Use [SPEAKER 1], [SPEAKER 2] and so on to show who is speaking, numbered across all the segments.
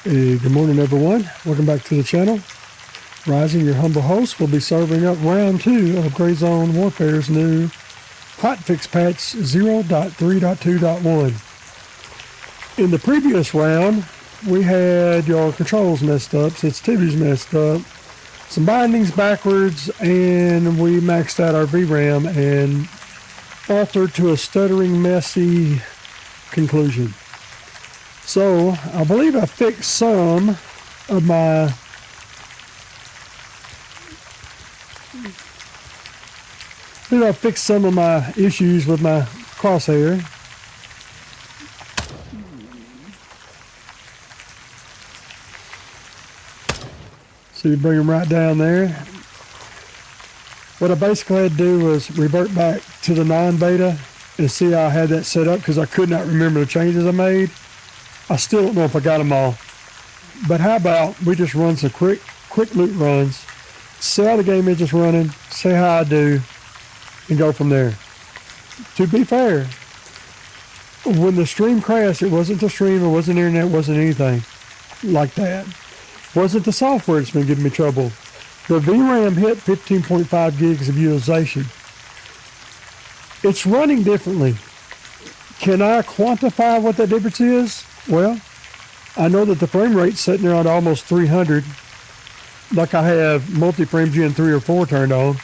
[SPEAKER 1] Hey, good morning, everyone. Welcome back to the channel. Rising, your humble host, will be serving up round 2 of Gray Zone Warfare's new hotfix patch 0.3.2.1. In the previous round, we had your controls messed up, sensitivities messed up, some bindings backwards, and we maxed out our VRAM and faltered to a stuttering, messy conclusion. So, I believe I fixed some of my issues with my crosshair. So you bring them right down there. What I basically had to do was revert back to the non-beta and see how I had that set up, because I could not remember the changes I made. I still don't know if I got them all. But how about we just run some quick loot runs, see how the game is just running, see how I do, and go from there. To be fair, when the stream crashed, it wasn't the stream, it wasn't the internet, it wasn't anything like that. It wasn't the software that's been giving me trouble. The VRAM hit 15.5 gigs of utilization. It's running differently. Can I quantify what that difference is? Well, I know that the frame rate's sitting there on almost 300, like I have multi-frame Gen 3 or 4 turned on.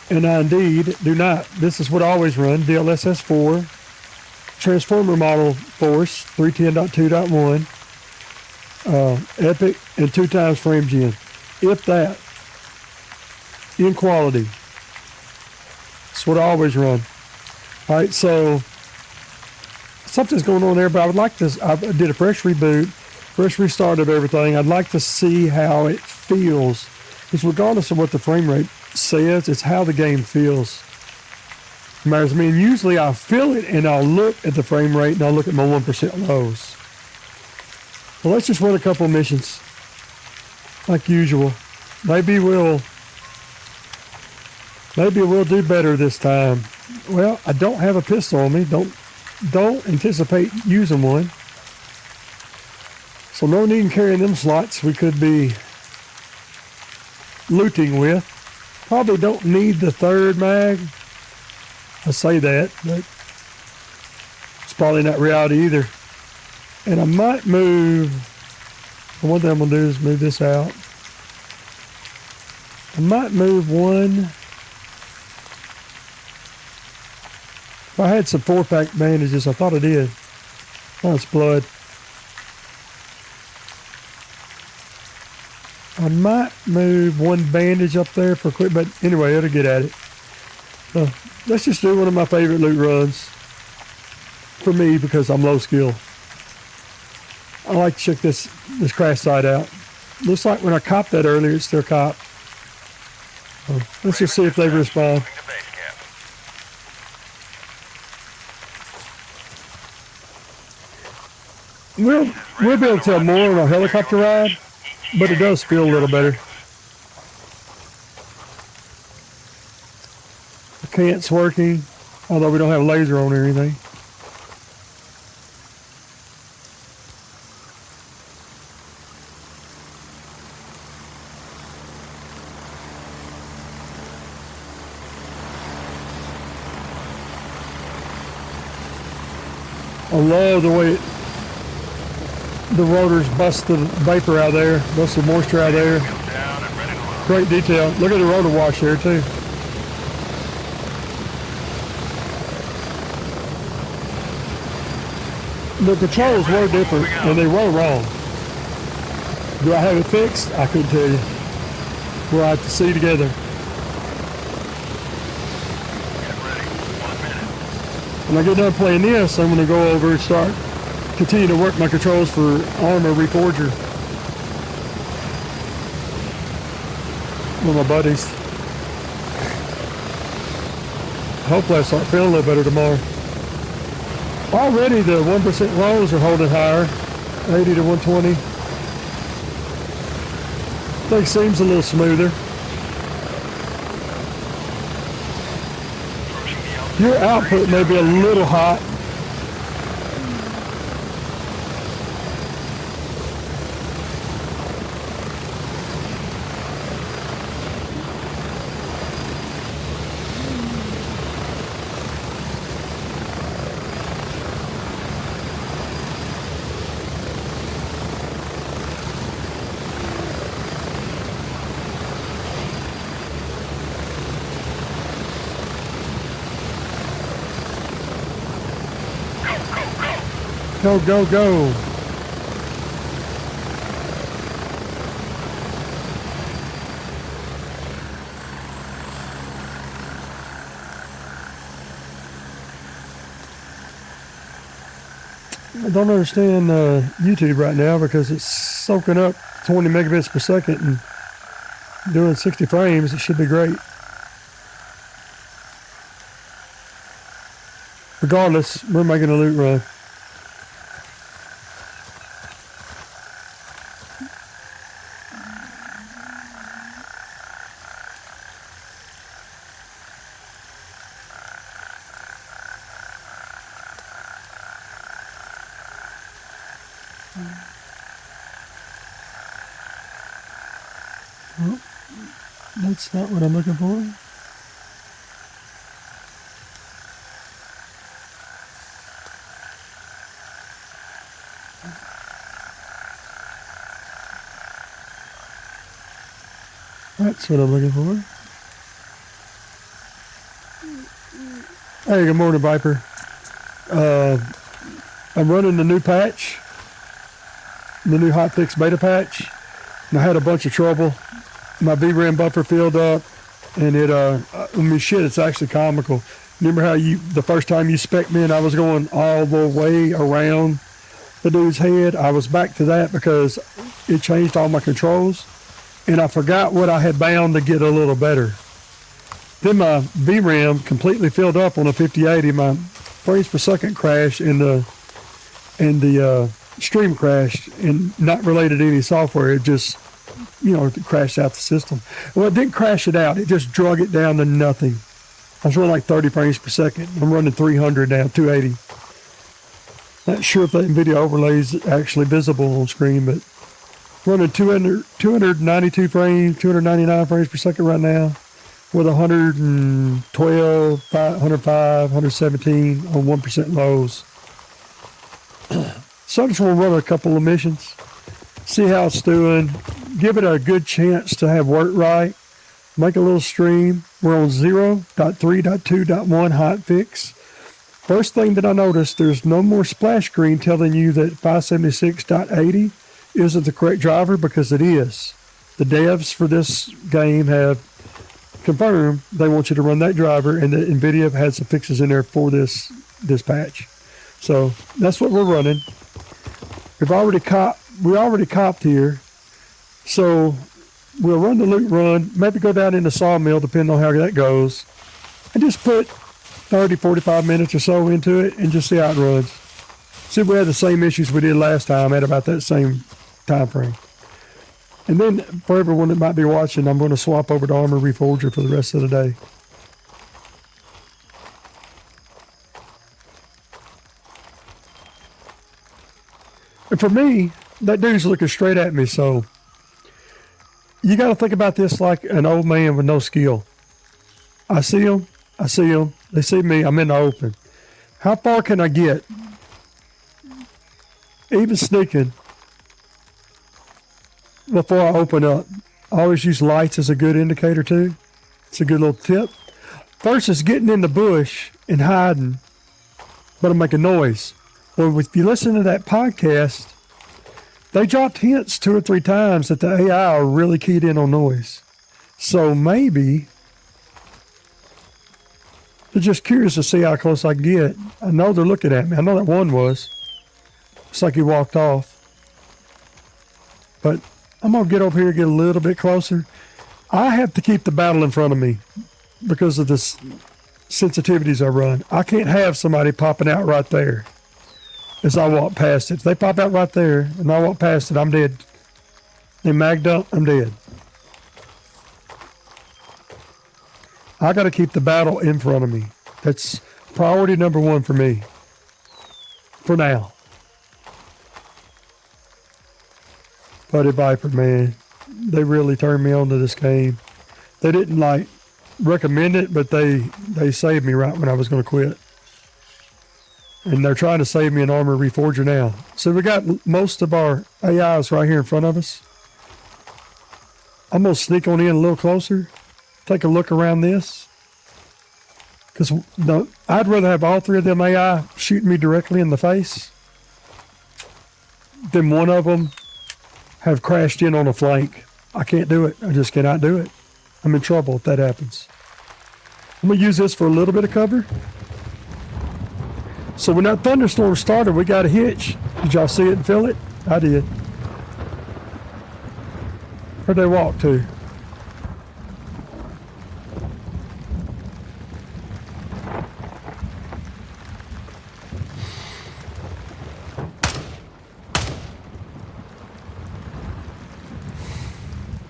[SPEAKER 1] And I indeed do not. This is what I always run, DLSS 4, Transformer Model Force 310.2.1, Epic, and 2 times frame gen. If that, in quality. That's what I always run. All right, so something's going on there, but I would like to, I did a fresh reboot, fresh restart of everything. I'd like to see how it feels, because regardless of what the frame rate says, it's how the game feels. It matters to me, and usually I feel it and I'll look at the frame rate and I'll look at my 1% lows. Well, let's just run a couple of missions like usual. Maybe we'll do better this time. Well, I don't have a pistol on me. Don't anticipate using one. So no need in carrying them slots we could be looting with. Probably don't need the 3rd mag. I say that, but it's probably not reality either. And I might move, one thing I'm going to do is move this out. I might move one. If I had some 4-pack bandages, I thought I did. Oh, it's blood. I might move one bandage up there for a quick, but anyway, it'll get at it. Let's just do one of my favorite loot runs for me, because I'm low skill. I like to check this crash site out. Looks like when I copped that earlier, it's still copped. Let's just see if they respond. We'll be able to tell more on a helicopter ride, but it does feel a little better. The cant's working, although we don't have a laser on or anything. I love the way the rotors bust the vapor out there, bust the moisture out there. Great detail. Look at the rotor wash there too. The controls were different and they were wrong. Do I have it fixed? I couldn't tell you. We'll have to see together. When I get done playing this, I'm going to go over and continue to work my controls for Armor Reforger. One of my buddies. Hopefully I start feeling a little better tomorrow. Already the 1% lows are holding higher, 80 to 120. Things seems a little smoother. Your output may be a little hot. Go, go, go. I don't understand YouTube right now because it's soaking up 20 megabits per second and doing 60 frames. It should be great. Regardless, we're making a loot run. Well, that's not what I'm looking for. That's what I'm looking for. Hey, good morning, Viper. I'm running the new patch, the new Hotfix beta patch, and I had a bunch of trouble. My VRAM buffer filled up, and it's actually comical. Remember how the first time you spec'd me and I was going all the way around the dude's head? I was back to that because it changed all my controls, and I forgot what I had bound to get a little better. Then my VRAM completely filled up on a 5080. My frames per second crashed, and the stream crashed, and not related to any software. It just, it crashed out the system. Well, it didn't crash it out. It just drug it down to nothing. I was running like 30 frames per second. I'm running 300 now, 280. Not sure if that NVIDIA overlay is actually visible on screen, but running 292 frames, 299 frames per second right now, with 112, 105, 117 on 1% lows. So I just want to run a couple of missions, see how it's doing, give it a good chance to have worked right, make a little stream. We're on 0.3.2.1 hotfix. First thing that I noticed, there's no more splash screen telling you that 576.80 isn't the correct driver, because it is. The devs for this game have confirmed they want you to run that driver, and that NVIDIA has some fixes in there for this patch. So that's what we're running. We already copped here, so we'll run the loot run, maybe go down in the sawmill, depending on how that goes, and just put 30, 45 minutes or so into it and just see how it runs. See if we had the same issues we did last time at about that same time frame. And then for everyone that might be watching, I'm going to swap over to Armor Reforger for the rest of the day. And for me, that dude's looking straight at me, so you got to think about this like an old man with no skill. I see them, they see me, I'm in the open. How far can I get? Even sneaking before I open up. I always use lights as a good indicator too. It's a good little tip. First is getting in the bush and hiding, but I'm making noise. Well, if you listen to that podcast, they dropped hints 2 or 3 times that the AI are really keyed in on noise. So maybe they're just curious to see how close I can get. I know they're looking at me. I know that one was. It's like he walked off. But I'm going to get over here and get a little bit closer. I have to keep the battle in front of me because of the sensitivities I run. I can't have somebody popping out right there as I walk past it. If they pop out right there and I walk past it, I'm dead. They magged up, I'm dead. I got to keep the battle in front of me. That's priority number 1 for me. For now. Buddy Viper, man, they really turned me on to this game. They didn't recommend it, but they saved me right when I was going to quit. And they're trying to save me an Armor Reforger now. So we got most of our AIs right here in front of us. I'm going to sneak on in a little closer, take a look around this. Because I'd rather have all 3 of them AI shooting me directly in the face then one of them have crashed in on a flank. I can't do it. I just cannot do it. I'm in trouble if that happens. I'm gonna use this for a little bit of cover. So when that thunderstorm started, we got a hitch. Did y'all see it and feel it? I did. Where'd they walk to?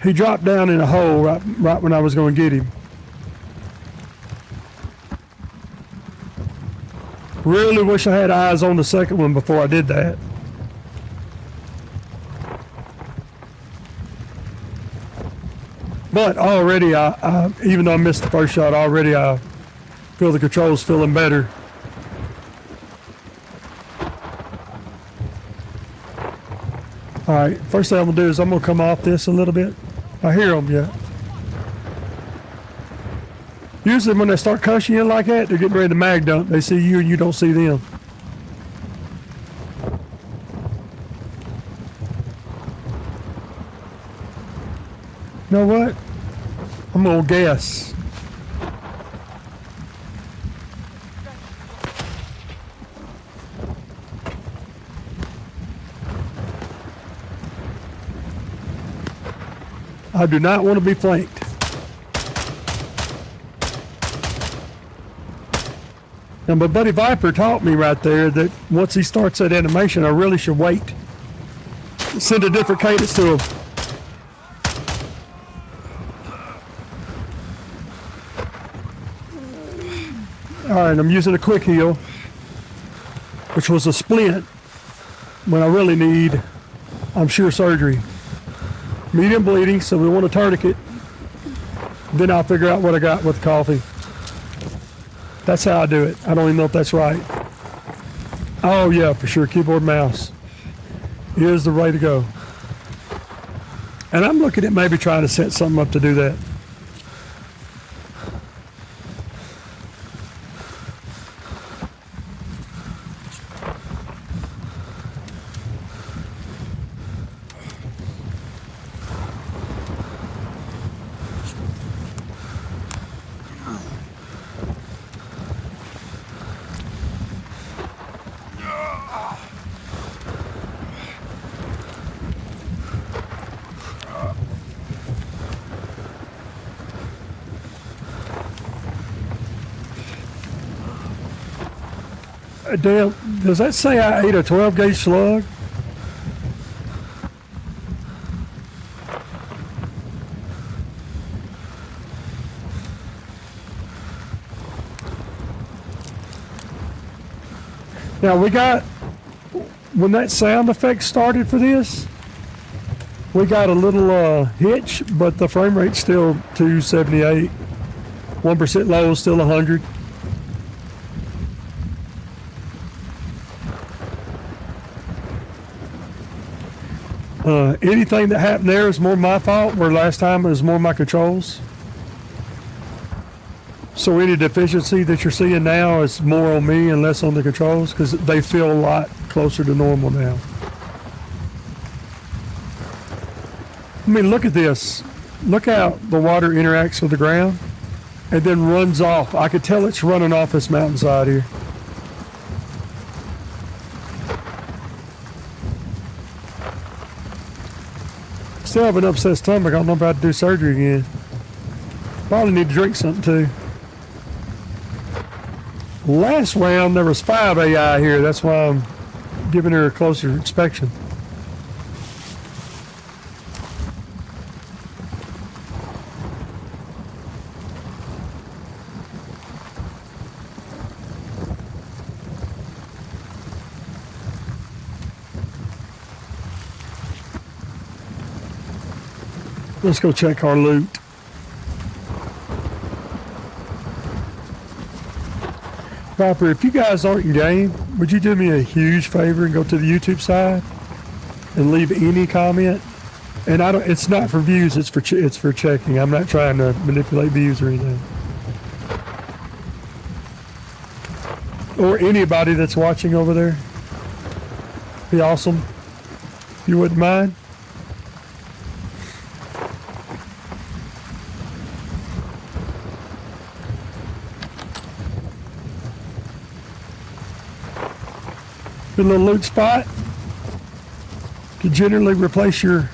[SPEAKER 1] He dropped down in a hole right when I was going to get him. Really wish I had eyes on the second one before I did that. But already, even though I missed the first shot, already I feel the controls feeling better. All right, first thing I'm gonna do is I'm gonna come off this a little bit. I hear them, yeah. Usually when they start cussing you like that, they're getting ready to mag dump. They see you and you don't see them. You know what? I'm gonna guess. I do not want to be flanked. And my buddy Viper taught me right there that once he starts that animation, I really should wait. Send a different cadence to him. All right, I'm using a quick heal, which was a splint when I really need, I'm sure, surgery. Medium bleeding, so we want a tourniquet. Then I'll figure out what I got with coffee. That's how I do it. I don't even know if that's right. Oh yeah, for sure, keyboard mouse is the way to go. And I'm looking at maybe trying to set something up to do that. Dale, does that say I ate a 12 gauge slug? Now we got, when that sound effect started for this, we got a little hitch, but the frame rate's still 278. 1% low, still 100. Anything that happened there is more my fault, where last time it was more my controls. So any deficiency that you're seeing now is more on me and less on the controls, because they feel a lot closer to normal now. I mean, look at this. Look how the water interacts with the ground and then runs off. I could tell it's running off this mountainside here. Still have an upset stomach. I don't know if I have to do surgery again. Probably need to drink something too. Last round there was 5 AI here. That's why I'm giving her a closer inspection. Let's go check our loot. Viper, if you guys aren't in game, would you do me a huge favor and go to the YouTube side and leave any comment? And I don't. It's not for views. It's for checking. I'm not trying to manipulate views or anything. Or anybody that's watching over there. Be awesome. You wouldn't mind? Good little loot spot. You generally replace your,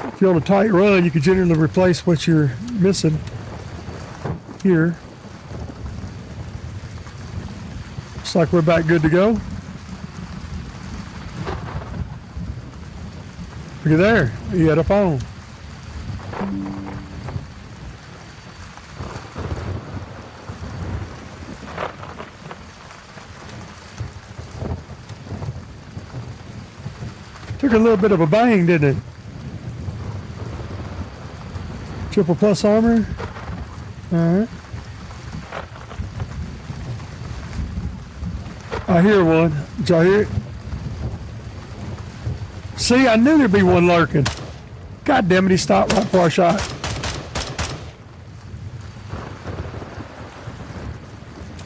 [SPEAKER 1] if you're on a tight run, you can generally replace what you're missing here. Looks like we're about good to go. Look at there, he had a phone. Took a little bit of a bang, didn't it? Triple plus armor. Alright. I hear one. Did y'all hear it? See, I knew there'd be one lurking. God damn it, he stopped right before I shot.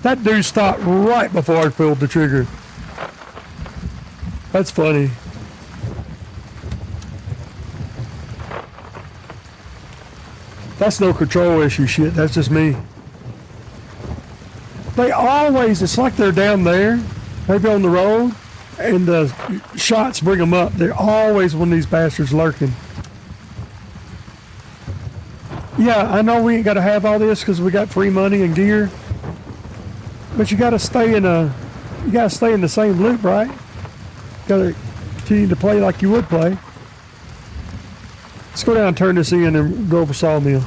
[SPEAKER 1] That dude stopped right before I pulled the trigger. That's funny. That's no control issue shit. That's just me. They always, it's like they're down there, maybe on the road, and the shots bring them up. They're always one of these bastards lurking. Yeah, I know we ain't got to have all this because we got free money and gear, but you got to stay in the same loop, right? Got to continue to play like you would play. Let's go down and turn this in and go over Sawmill.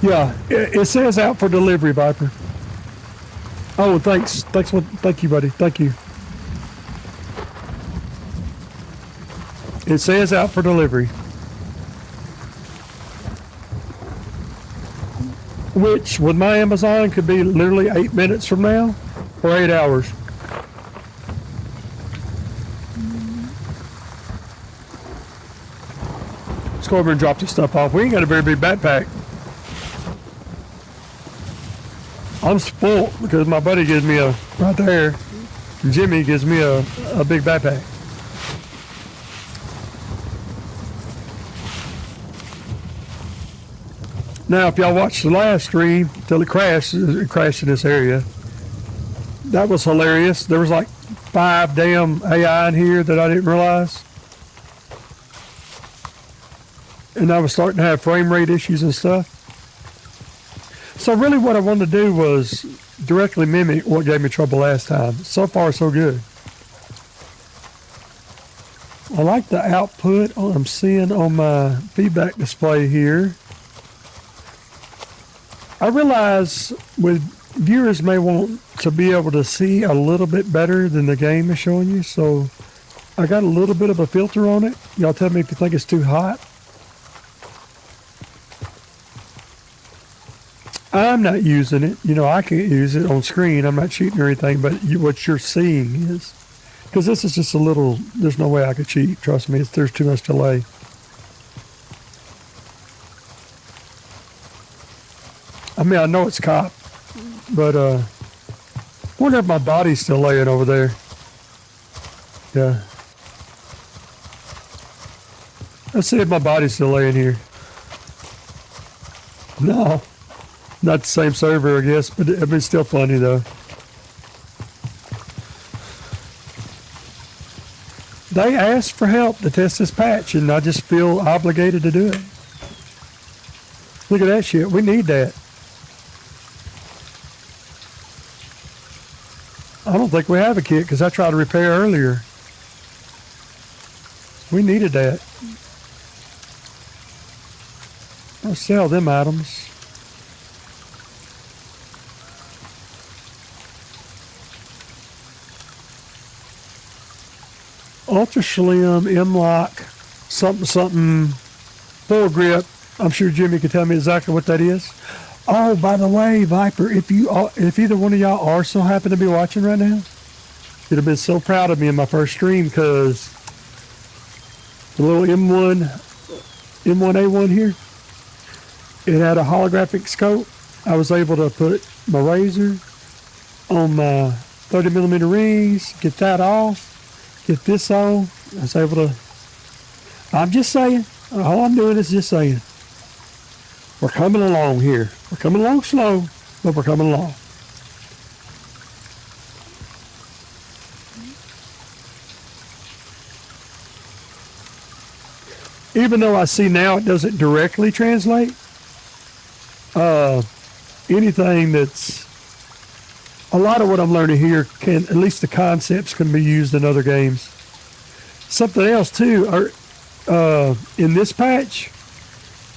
[SPEAKER 1] Yeah, it says out for delivery, Viper. Oh, thanks. Thank you, buddy. Thank you. It says out for delivery. Which, with my Amazon, could be literally 8 minutes from now or 8 hours. Let's go over and drop this stuff off. We ain't got a very big backpack. I'm spoiled because my buddy gives me a, right there, Jimmy gives me a big backpack. Now, if y'all watched the last stream till it crashed in this area, that was hilarious. There was like 5 damn AI in here that I didn't realize. And I was starting to have frame rate issues and stuff. So really what I wanted to do was directly mimic what gave me trouble last time. So far, so good. I like the output I'm seeing on my feedback display here. I realize with viewers may want to be able to see a little bit better than the game is showing you, so I got a little bit of a filter on it. Y'all tell me if you think it's too hot. I'm not using it. You know, I can't use it on screen. I'm not cheating or anything, but what you're seeing is, because this is just a little, there's no way I could cheat. Trust me, there's too much delay. I mean, I know it's cop, but I wonder if my body's still laying over there. Yeah. Let's see if my body's still laying here. No. Not the same server, I guess, but it's still funny, though. They asked for help to test this patch, and I just feel obligated to do it. Look at that shit. We need that. I don't think we have a kit, because I tried to repair earlier. We needed that. I'll sell them items. Ultra Slim M-Lock something foregrip. I'm sure Jimmy can tell me exactly what that is. Oh, by the way, Viper, if either one of y'all are so happen to be watching right now, you'd have been so proud of me in my first stream, because the little M1A1 here, it had a holographic scope. I was able to put my razor on my 30mm rings, get that off, get this on. I was able to, I'm just saying, all I'm doing is just saying, we're coming along here. We're coming along slow, but we're coming along. Even though I see now it doesn't directly translate, anything that's, a lot of what I'm learning here can, at least the concepts can be used in other games. Something else too, in this patch,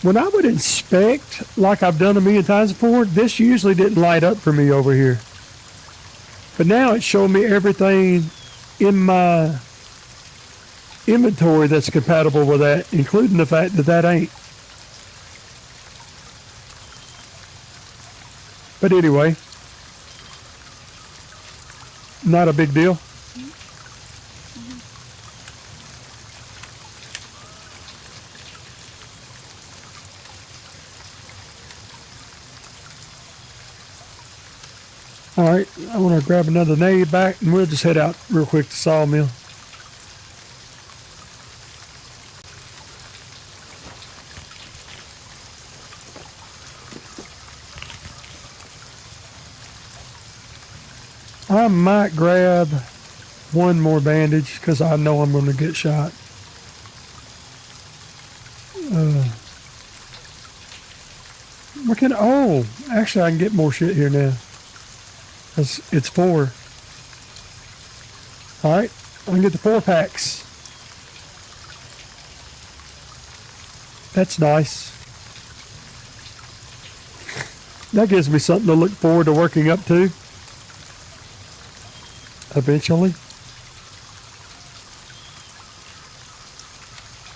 [SPEAKER 1] when I would inspect, like I've done a million times before, this usually didn't light up for me over here. But now it's showing me everything in my inventory that's compatible with that, including the fact that that ain't. But anyway, not a big deal. All right, I want to grab another nade back and we'll just head out real quick to Sawmill. I might grab one more bandage because I know I'm going to get shot. Oh, actually I can get more shit here now. It's 4. All right, I can get the 4 packs. That's nice. That gives me something to look forward to working up to eventually.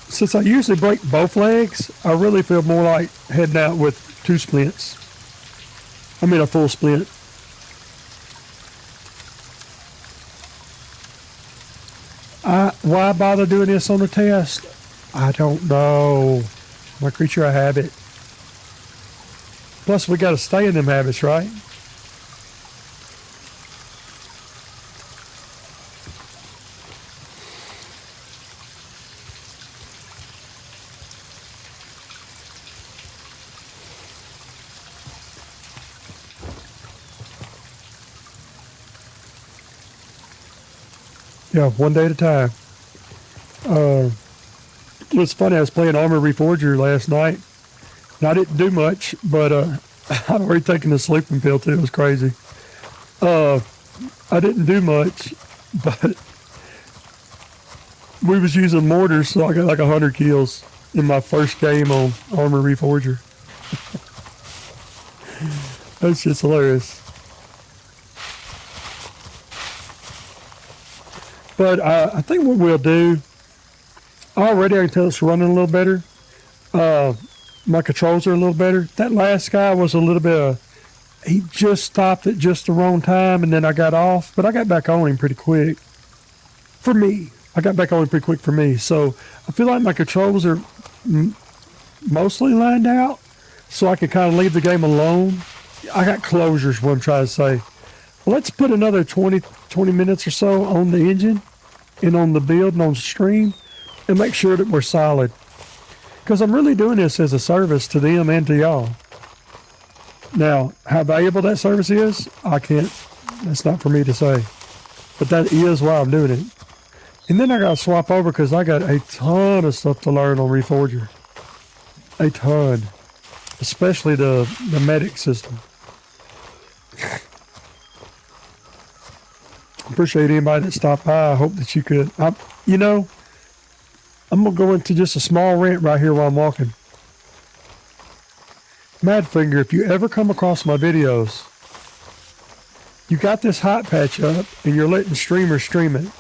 [SPEAKER 1] Since I usually break both legs, I really feel more like heading out with 2 splints. I mean a full splint. Why bother doing this on a test? I don't know. My creature of habit. Plus we got to stay in them habits, right? Yeah, one day at a time. It was funny, I was playing Armor Reforger last night. And I didn't do much, but I'd already taken the sleeping pill too. It was crazy. I didn't do much, but we was using mortars, so I got like 100 kills in my first game on Armor Reforger. That's just hilarious. But I think what we'll do, already I can tell it's running a little better. My controls are a little better. That last guy was a little bit he just stopped at just the wrong time and then I got off, but I got back on him pretty quick. For me, I got back on him pretty quick for me. So I feel like my controls are mostly lined out so I can kind of leave the game alone. I got closures, what I'm trying to say. Well, let's put another 20 minutes or so on the engine and on the build and on the stream and make sure that we're solid. Because I'm really doing this as a service to them and to y'all. Now, how valuable that service is, that's not for me to say. But that is why I'm doing it. And then I got to swap over because I got a ton of stuff to learn on Reforger. A ton. Especially the medic system. Appreciate anybody that stopped by. I hope that you could. I'm going to go into just a small rant right here while I'm walking. Madfinger, if you ever come across my videos, you got this hot patch up and you're letting streamers stream it.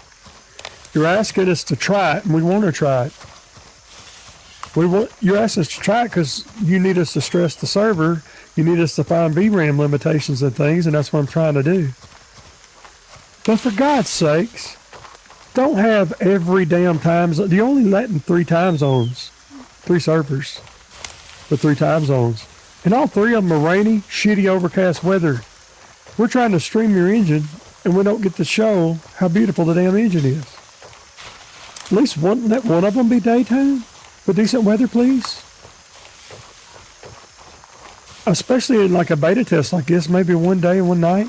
[SPEAKER 1] You're asking us to try it and we want to try it. You're asking us to try it because you need us to stress the server. You need us to find VRAM limitations and things, and that's what I'm trying to do. But for God's sakes, don't have every damn time zone. You're only letting 3 time zones, 3 servers with 3 time zones. And all 3 of them are rainy, shitty, overcast weather. we're trying to stream your engine and we don't get to show how beautiful the damn engine is. At least let one of them be daytime with decent weather, please. Especially in like a beta test like this, maybe one day and one night.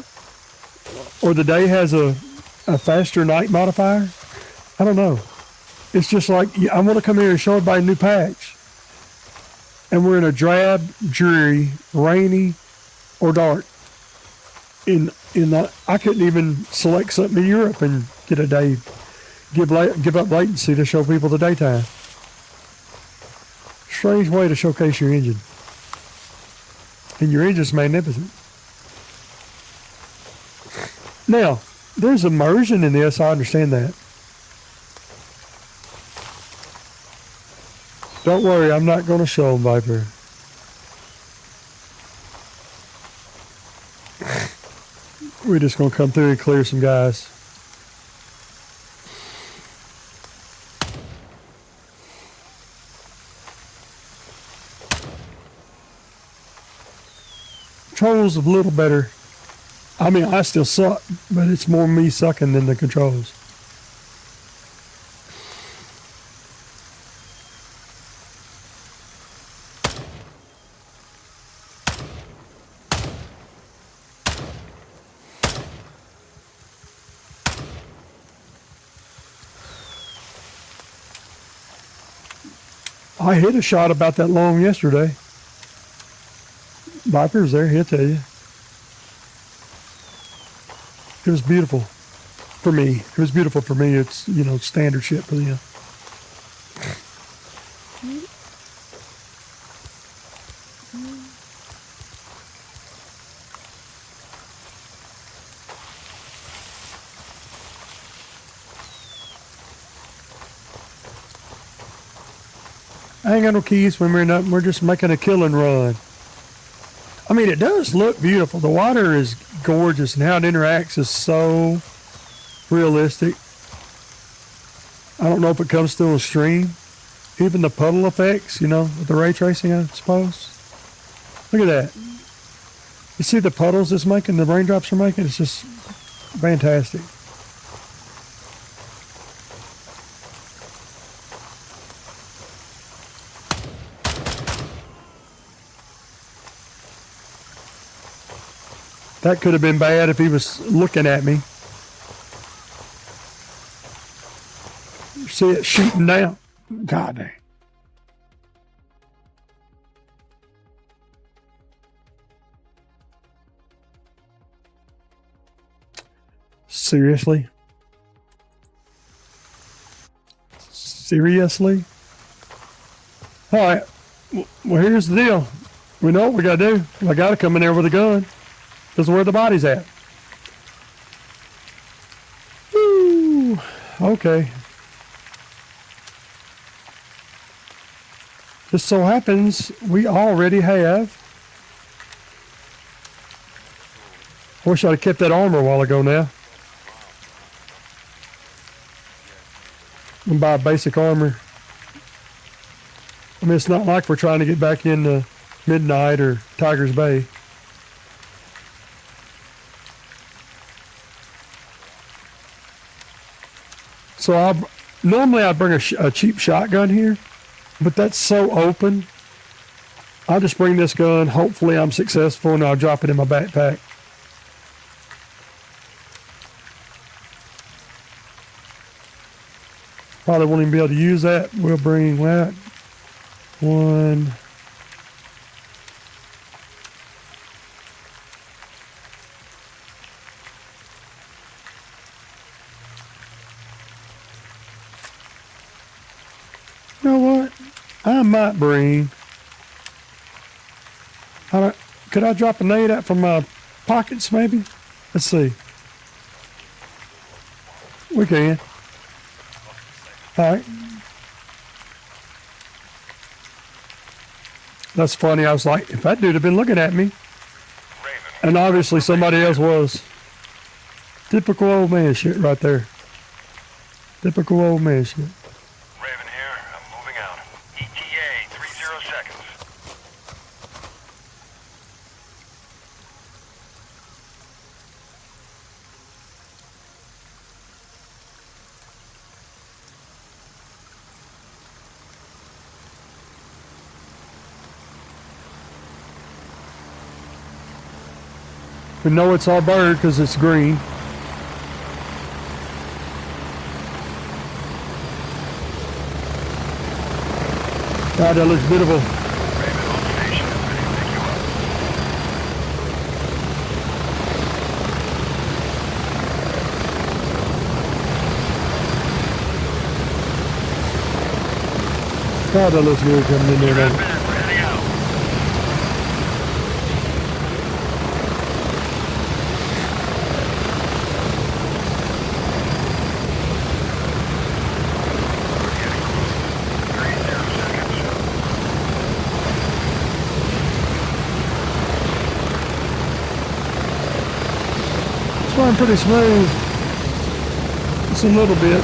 [SPEAKER 1] Or the day has a faster night modifier. I don't know. It's just like, I want to come here and show everybody a new patch. And we're in a drab, dreary, rainy, or dark. I couldn't even select something in Europe and get a day, give up latency to show people the daytime. Strange way to showcase your engine. And your engine's magnificent. Now, there's immersion in this, I understand that. Don't worry, I'm not going to show them, Viper. We're just going to come through and clear some guys. Controls a little better. I mean, I still suck, but it's more me sucking than the controls. I hit a shot about that long yesterday. Viper's there, he'll tell you. It was beautiful for me. It was beautiful for me. It's, you know, standard shit for them. I ain't got no keys when we're nothing. We're just making a killing run. I mean, it does look beautiful. The water is gorgeous, and how it interacts is so realistic. I don't know if it comes through a stream. Even the puddle effects, you know, with the ray tracing, I suppose. Look at that. You see the puddles it's making, the raindrops are making? It's just fantastic. That could have been bad if he was looking at me. See it shooting down. God dang. Seriously? Seriously? All right. Well, here's the deal. We know what we got to do. I got to come in there with a gun. This is where the body's at. Woo. Okay. Just so happens we already have. I wish I'd have kept that armor a while ago now. And buy basic armor. I mean, it's not like we're trying to get back into Midnight or Tiger's Bay. So normally I'd bring a cheap shotgun here, but that's so open. I'll just bring this gun. Hopefully I'm successful, and I'll drop it in my backpack. Probably won't even be able to use that. We'll bring that one. You know what? I might bring. Could I drop a nade out from my pockets, maybe? Let's see. We can. All right. That's funny. I was like, if that dude had been looking at me, and obviously somebody else was. Typical old man shit right there. Typical old man shit.
[SPEAKER 2] Raven here. I'm moving out. ETA 30 seconds.
[SPEAKER 1] We know it's our bird because it's green. God, that looks beautiful.
[SPEAKER 2] Raven on station. Ready to pick you up.
[SPEAKER 1] God, that looks good coming in there.
[SPEAKER 2] Strap
[SPEAKER 1] Though.
[SPEAKER 2] in. We're heading out. Getting close. 30 seconds.
[SPEAKER 1] It's running pretty smooth. Just a little bit.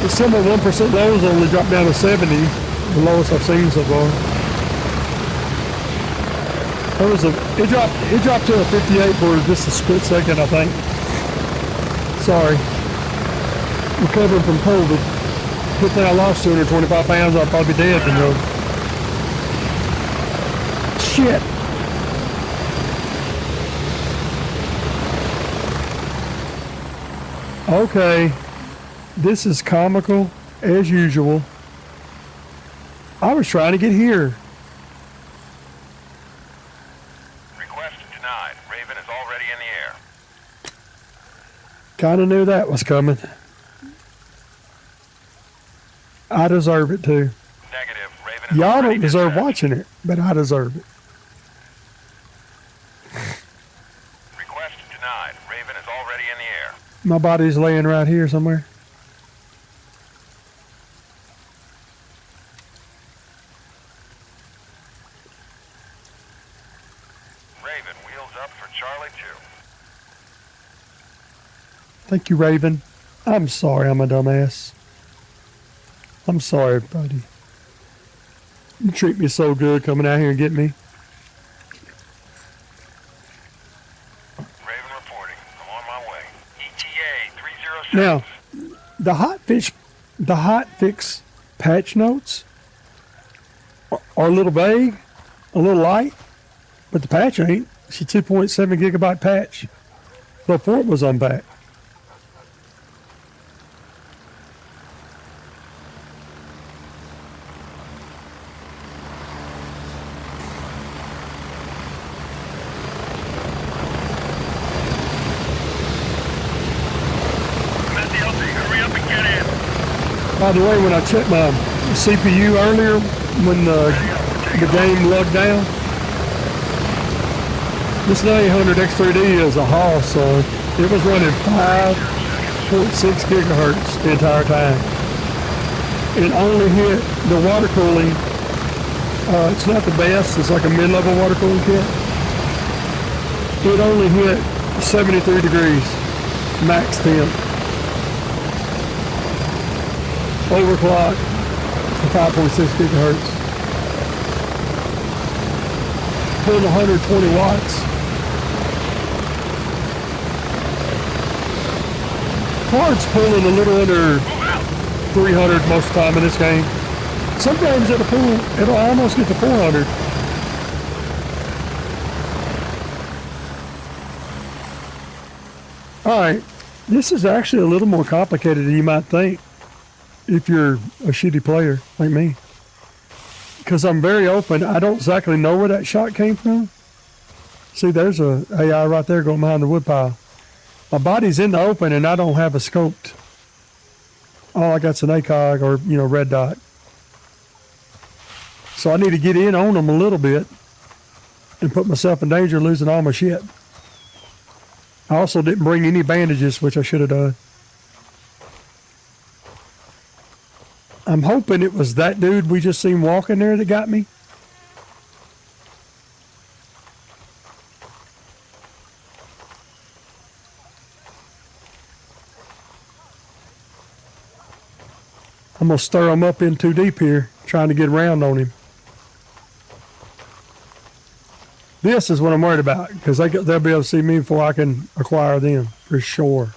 [SPEAKER 1] The similar 1% lows only dropped down to 70, the lowest I've seen so far. It dropped to a 58 for just a split second, I think. Sorry. Recovering from COVID. Good thing I lost 225 pounds, I'd probably be dead from those. Shit. Okay. This is comical, as usual. I was trying to get here.
[SPEAKER 2] Request denied. Raven is already in the air.
[SPEAKER 1] Kinda knew that was coming. I deserve it too.
[SPEAKER 2] Negative. Raven is
[SPEAKER 1] Y'all
[SPEAKER 2] already
[SPEAKER 1] don't deserve
[SPEAKER 2] dispatched.
[SPEAKER 1] watching it, but I deserve it.
[SPEAKER 2] Request denied. Raven is already in the air.
[SPEAKER 1] My body's laying right here somewhere.
[SPEAKER 2] Raven, wheels up for Charlie 2.
[SPEAKER 1] Thank you, Raven. I'm sorry I'm a dumbass. I'm sorry, buddy. You treat me so good coming out here and getting me.
[SPEAKER 2] Raven reporting. I'm on my way. ETA 306.
[SPEAKER 1] Now, the hotfix patch notes are a little vague, a little light, but the patch ain't. It's a 2.7 gigabyte patch before it was unpacked.
[SPEAKER 2] Hurry up and get in.
[SPEAKER 1] By the way, when I checked my CPU earlier, when the game logged down, this 900 X3D is a Haas, so it was running 5.6 gigahertz the entire time. It only hit the water cooling. It's not the best. It's like a mid-level water cooling kit. It only hit 73 degrees, max temp. Overclock to 5.6 gigahertz. Pulling 120 watts. Card's pulling a little under 300 most of the time in this game. Sometimes it'll almost get to 400. All right, this is actually a little more complicated than you might think if you're a shitty player like me. Because I'm very open. I don't exactly know where that shot came from. See, there's a AI right there going behind the woodpile. My body's in the open and I don't have a scoped. All I got's an ACOG or, red dot. So I need to get in on them a little bit and put myself in danger of losing all my shit. I also didn't bring any bandages, which I should have done. I'm hoping it was that dude we just seen walking there that got me. I'm going to stir him up in too deep here, trying to get around on him. This is what I'm worried about, because they'll be able to see me before I can acquire them, for sure.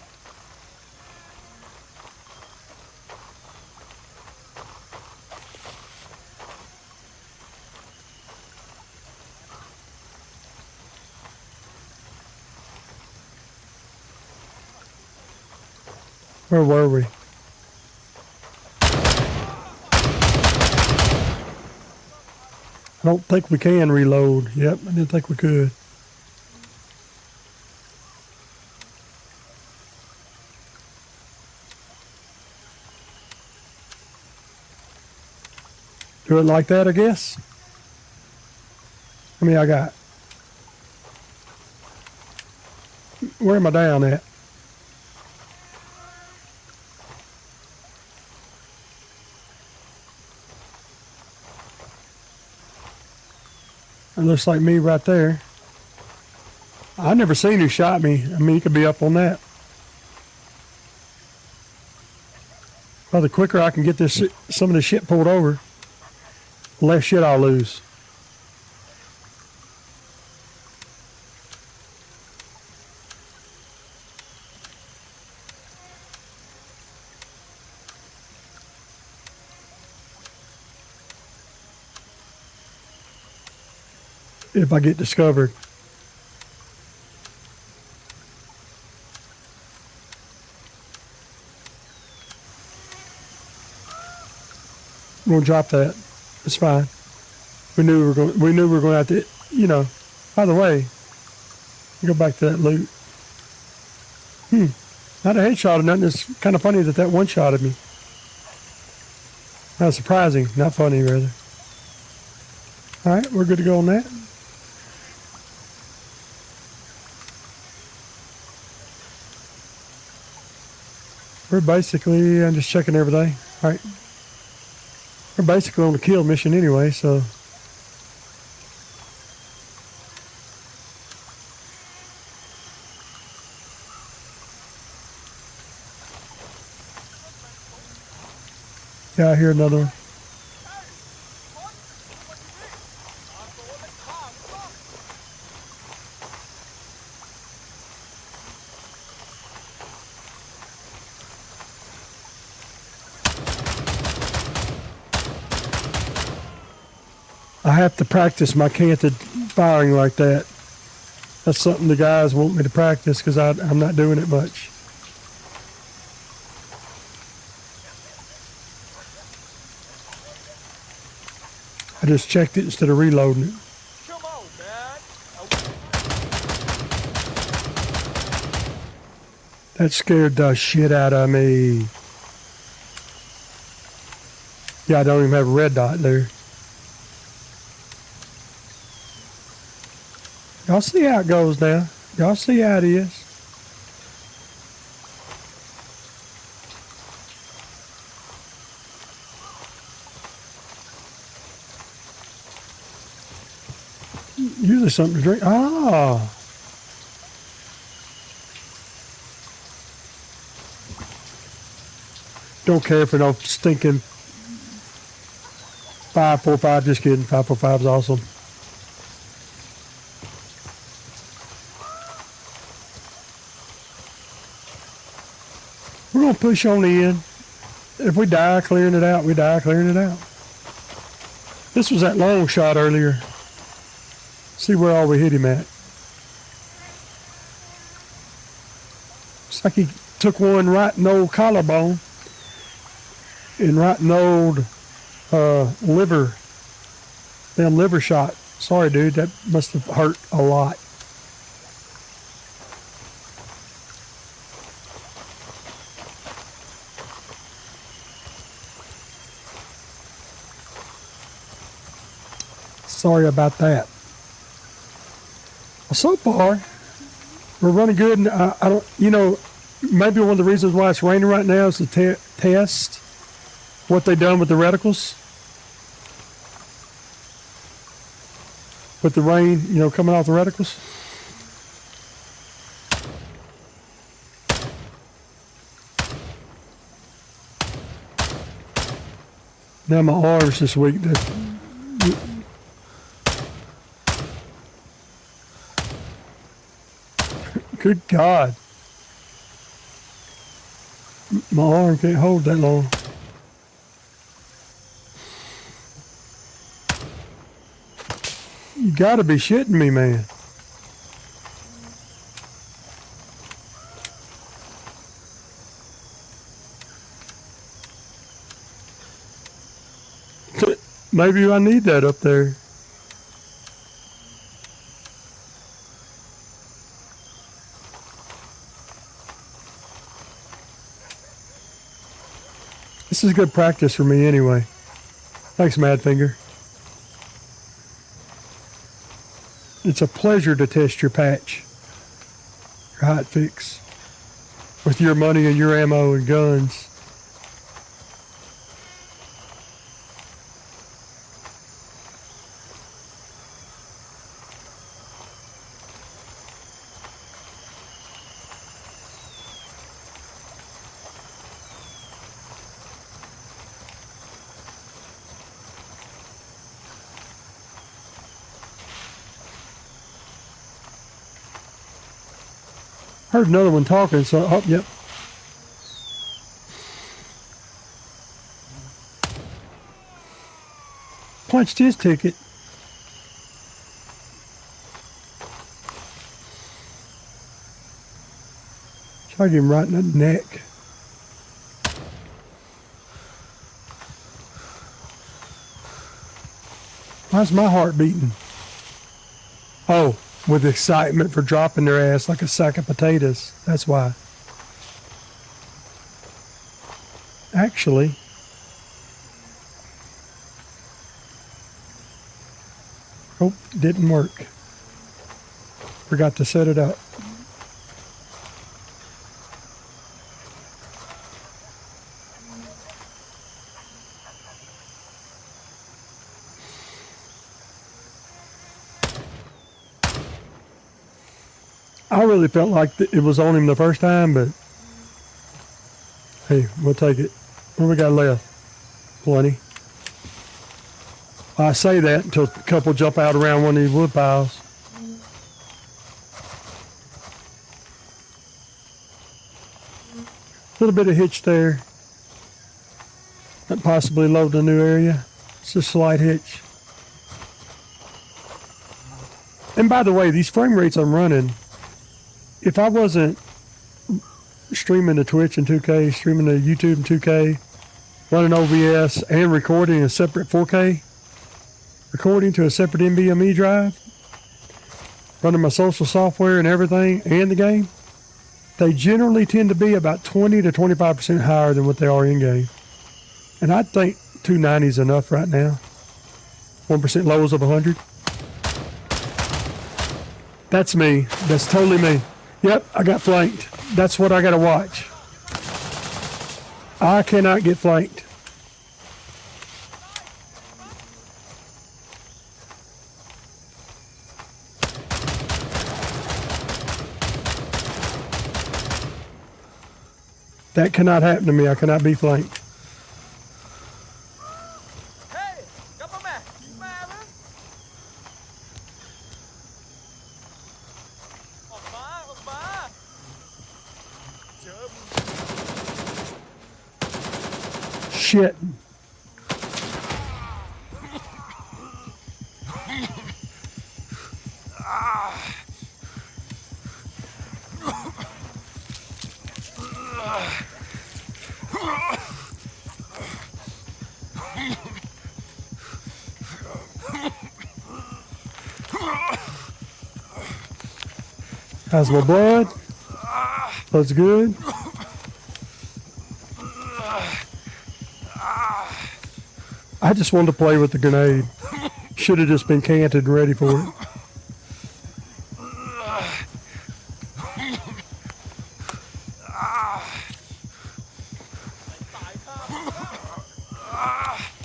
[SPEAKER 1] Where were we? I don't think we can reload. Yep, I didn't think we could. Do it like that, I guess. How many I got? Where am I down at? It looks like me right there. I never seen who shot me. I mean, you could be up on that. Well, the quicker I can get this, some of this shit pulled over, the less shit I'll lose. If I get discovered. I'm gonna drop that. It's fine. We knew we were going to have to, you know. By the way, go back to that loot. Not a headshot or nothing. It's kind of funny that one shot at me. That was surprising, not funny rather. All right, we're good to go on that. We're basically, I'm just checking everything. All right. We're basically on the kill mission anyway, so. Yeah, I hear another one. I have to practice my canted firing like that. That's something the guys want me to practice because I'm not doing it much. I just checked it instead of reloading it.
[SPEAKER 3] Come on, man.
[SPEAKER 1] That scared the shit out of me. Yeah, I don't even have a red dot there. Y'all see how it goes now. Y'all see how it is. Usually something to drink. Ah. Don't care for no stinking 545. Just kidding. 545 is awesome. We're going to push on the end. If we die clearing it out, we die clearing it out. This was that long shot earlier. See where all we hit him at. Looks like he took one right in the old collarbone and right in the old liver. Damn liver shot. Sorry, dude. That must have hurt a lot. Sorry about that. Well, so far, we're running good. And I don't, you know, maybe one of the reasons why it's raining right now is to test what they've done with the reticles. With the rain, you know, coming off the reticles. Now my arms this week. Good God. My arm can't hold that long. You gotta be shitting me, man. Maybe I need that up there. This is good practice for me anyway. Thanks, Madfinger. It's a pleasure to test your patch, your hotfix, with your money and your ammo and guns. Heard another one talking, so, oh, yep. Punched his ticket. Charged him right in the neck. Why's my heart beating? Oh. With excitement for dropping their ass like a sack of potatoes. That's why. Actually, oh, didn't work. Forgot to set it up. I really felt like it was on him the first time, but hey, we'll take it. What we got left? Plenty. I say that until a couple jump out around one of these wood piles. A little bit of hitch there. That possibly load a new area. It's a slight hitch. And by the way, these frame rates I'm running, if I wasn't streaming to Twitch in 2K, streaming to YouTube in 2K, running OBS and recording a separate 4K, recording to a separate NVMe drive, running my social software and everything, and the game, they generally tend to be about 20 to 25% higher than what they are in-game. And I think 290 is enough right now. 1% lows of 100. That's me. That's totally me. Yep, I got flanked. That's what I gotta watch. I cannot get flanked. That cannot happen to me. I cannot be flanked.
[SPEAKER 3] Hey, come on back.
[SPEAKER 1] Shit. How's my blood? That's good. I just wanted to play with the grenade. Should have just been canted and ready for it.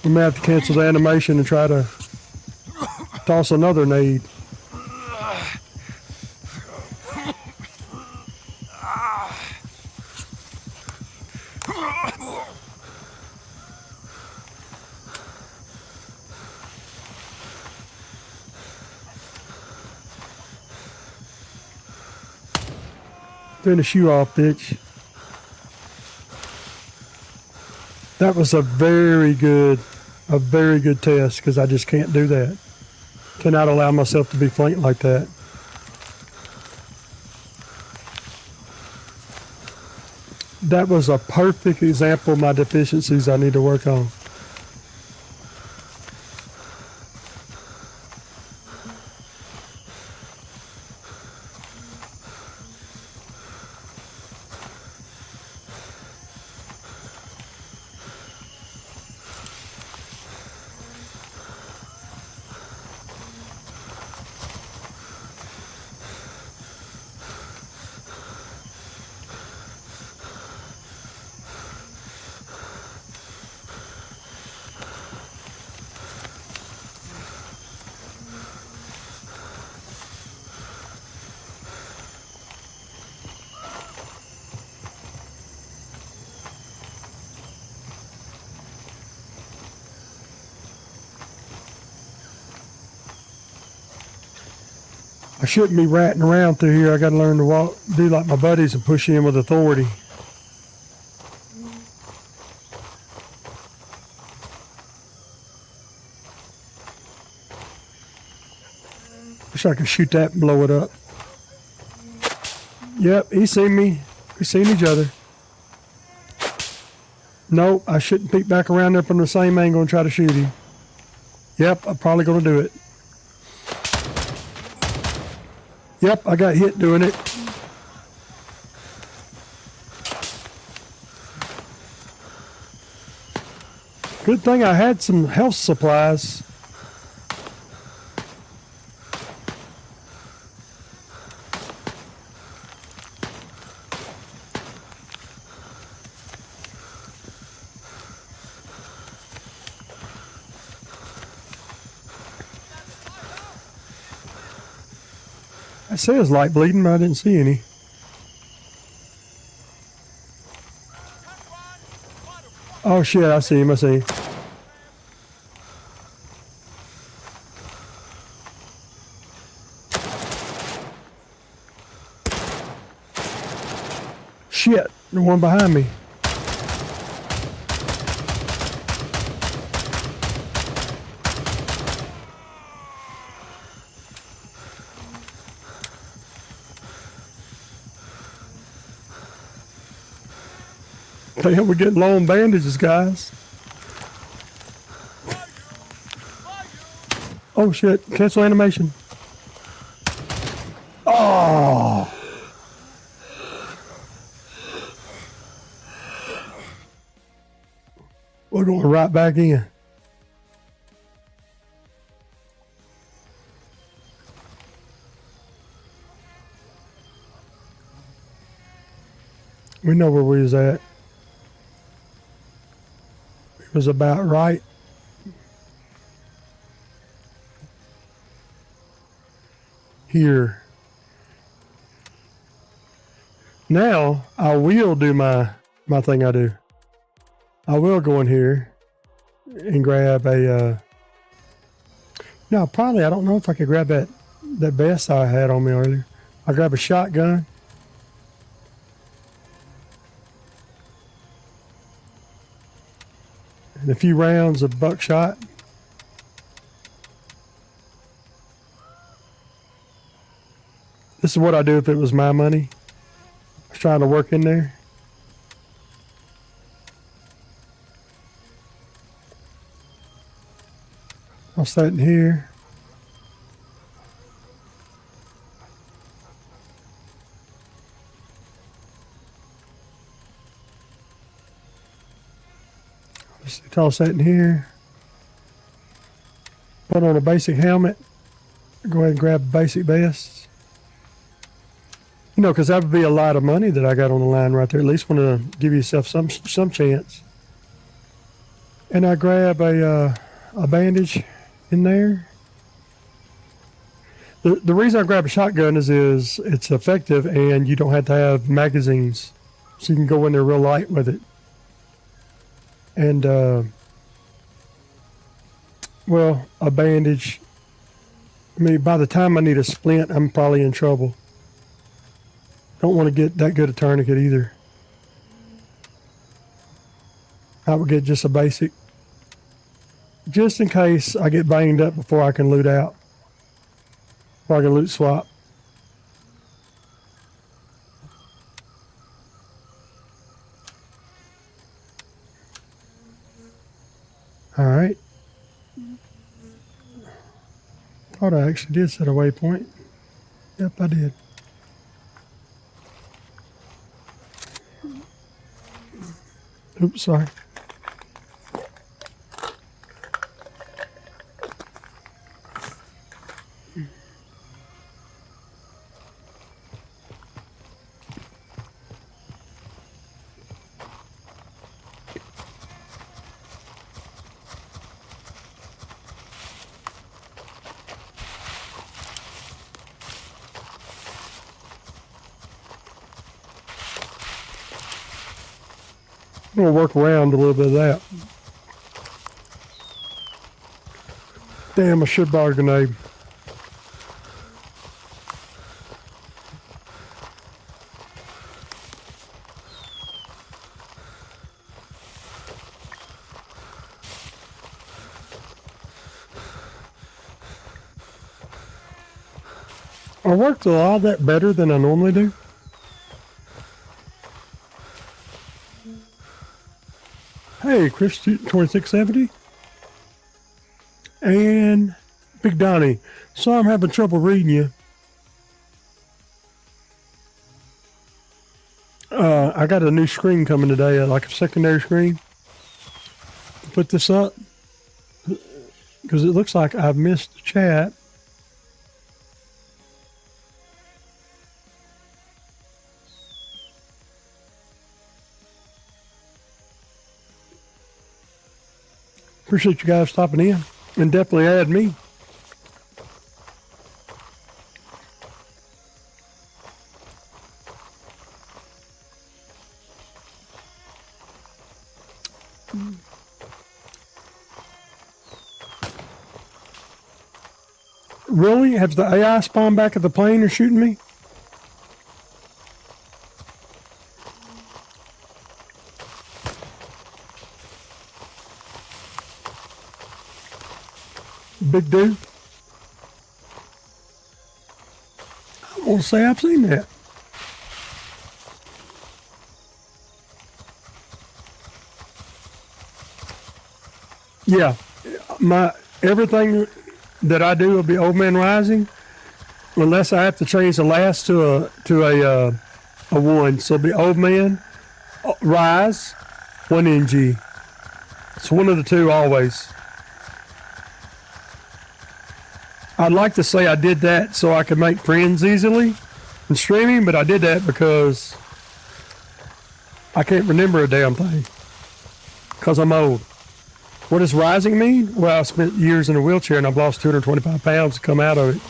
[SPEAKER 1] We may have to cancel the animation and try to toss another nade. Finish you off, bitch. That was a very good test, because I just can't do that. Cannot allow myself to be flanked like that. That was a perfect example of my deficiencies I need to work on. I shouldn't be ratting around through here. I got to learn to walk, do like my buddies and push in with authority. Wish I could shoot that and blow it up. Yep, he seen me. We seen each other. Nope, I shouldn't peek back around there from the same angle and try to shoot him. Yep, I'm probably going to do it. Yep, I got hit doing it. Good thing I had some health supplies. I says light bleeding, but I didn't see any. Oh shit, I see him, I see him. Shit, the one behind me. Damn, we're getting low on bandages, guys. Oh shit, cancel animation. Oh! We're going right back in. We know where we was at. It was about right. Here. Now I will do my thing I do. I will go in here and grab a no, probably I don't know if I could grab that vest I had on me earlier. I'll grab a shotgun. And a few rounds of buckshot. This is what I do if it was my money. I was trying to work in there. I'll set in here. Just toss that in here. Put on a basic helmet. Go ahead and grab a basic vest. You know, because that would be a lot of money that I got on the line right there. At least want to give yourself some chance. And I grab a bandage in there. The reason I grab a shotgun is it's effective and you don't have to have magazines. So you can go in there real light with it. And, well, a bandage. I mean, by the time I need a splint, I'm probably in trouble. Don't want to get that good a tourniquet either. I would get just a basic. Just in case I get banged up before I can loot out. Before I can loot swap. Alright. Thought I actually did set a waypoint. Yep, I did. Oops, sorry. I'm going to work around a little bit of that. Damn, I should buy a grenade. I worked a lot of that better than I normally do. Hey, Chris 2670. And Big Donnie. Sorry I'm having trouble reading you. I got a new screen coming today, like a secondary screen. Put this up because it looks like I've missed the chat. Appreciate you guys stopping in and definitely add me. Really? Has the AI spawned back at the plane and shooting me? Big dude? I want to say I've seen that. Yeah, everything that I do will be Old Man Rising, unless I have to change the last to a 1. So it'll be Old Man Rise 1 NG. It's one of the two always. I'd like to say I did that so I could make friends easily in streaming, but I did that because I can't remember a damn thing because I'm old. What does rising mean? Well, I spent years in a wheelchair and I've lost 225 pounds to come out of it.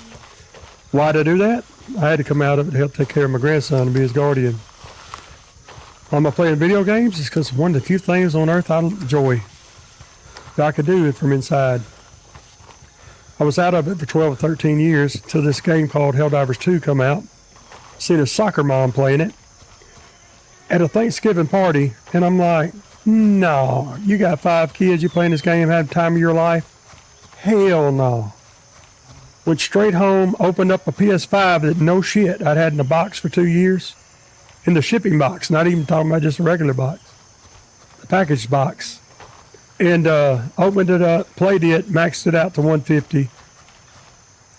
[SPEAKER 1] Why did I do that? I had to come out of it to help take care of my grandson and be his guardian. Why am I playing video games? It's because it's one of the few things on earth I enjoy that I could do it from inside. I was out of it for 12 or 13 years until this game called Helldivers 2 come out. Seen a soccer mom playing it at a Thanksgiving party, and I'm like, no, you got 5 kids, you playing this game, have the time of your life? Hell no. Went straight home, opened up a PS5 that no shit I'd had in a box for 2 years. In the shipping box, not even talking about just a regular box. The packaged box. And opened it up, played it, maxed it out to 150.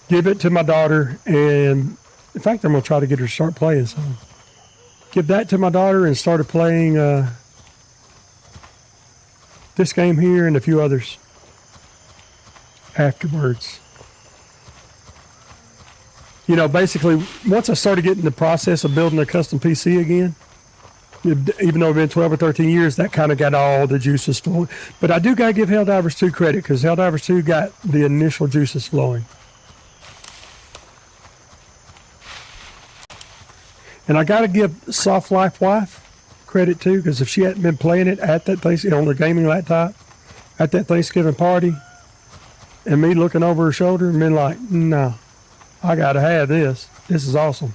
[SPEAKER 1] Give it to my daughter, and in fact, I'm going to try to get her to start playing some. Give that to my daughter and started playing this game here and a few others afterwards. You know, basically, once I started getting the process of building a custom PC again, even though it's been 12 or 13 years, that kind of got all the juices flowing. But I do got to give Helldivers 2 credit because Helldivers 2 got the initial juices flowing. And I got to give Soft Life Wife credit too, because if she hadn't been playing it at that place on her gaming laptop at that Thanksgiving party, and me looking over her shoulder and been like, no, I got to have this. This is awesome.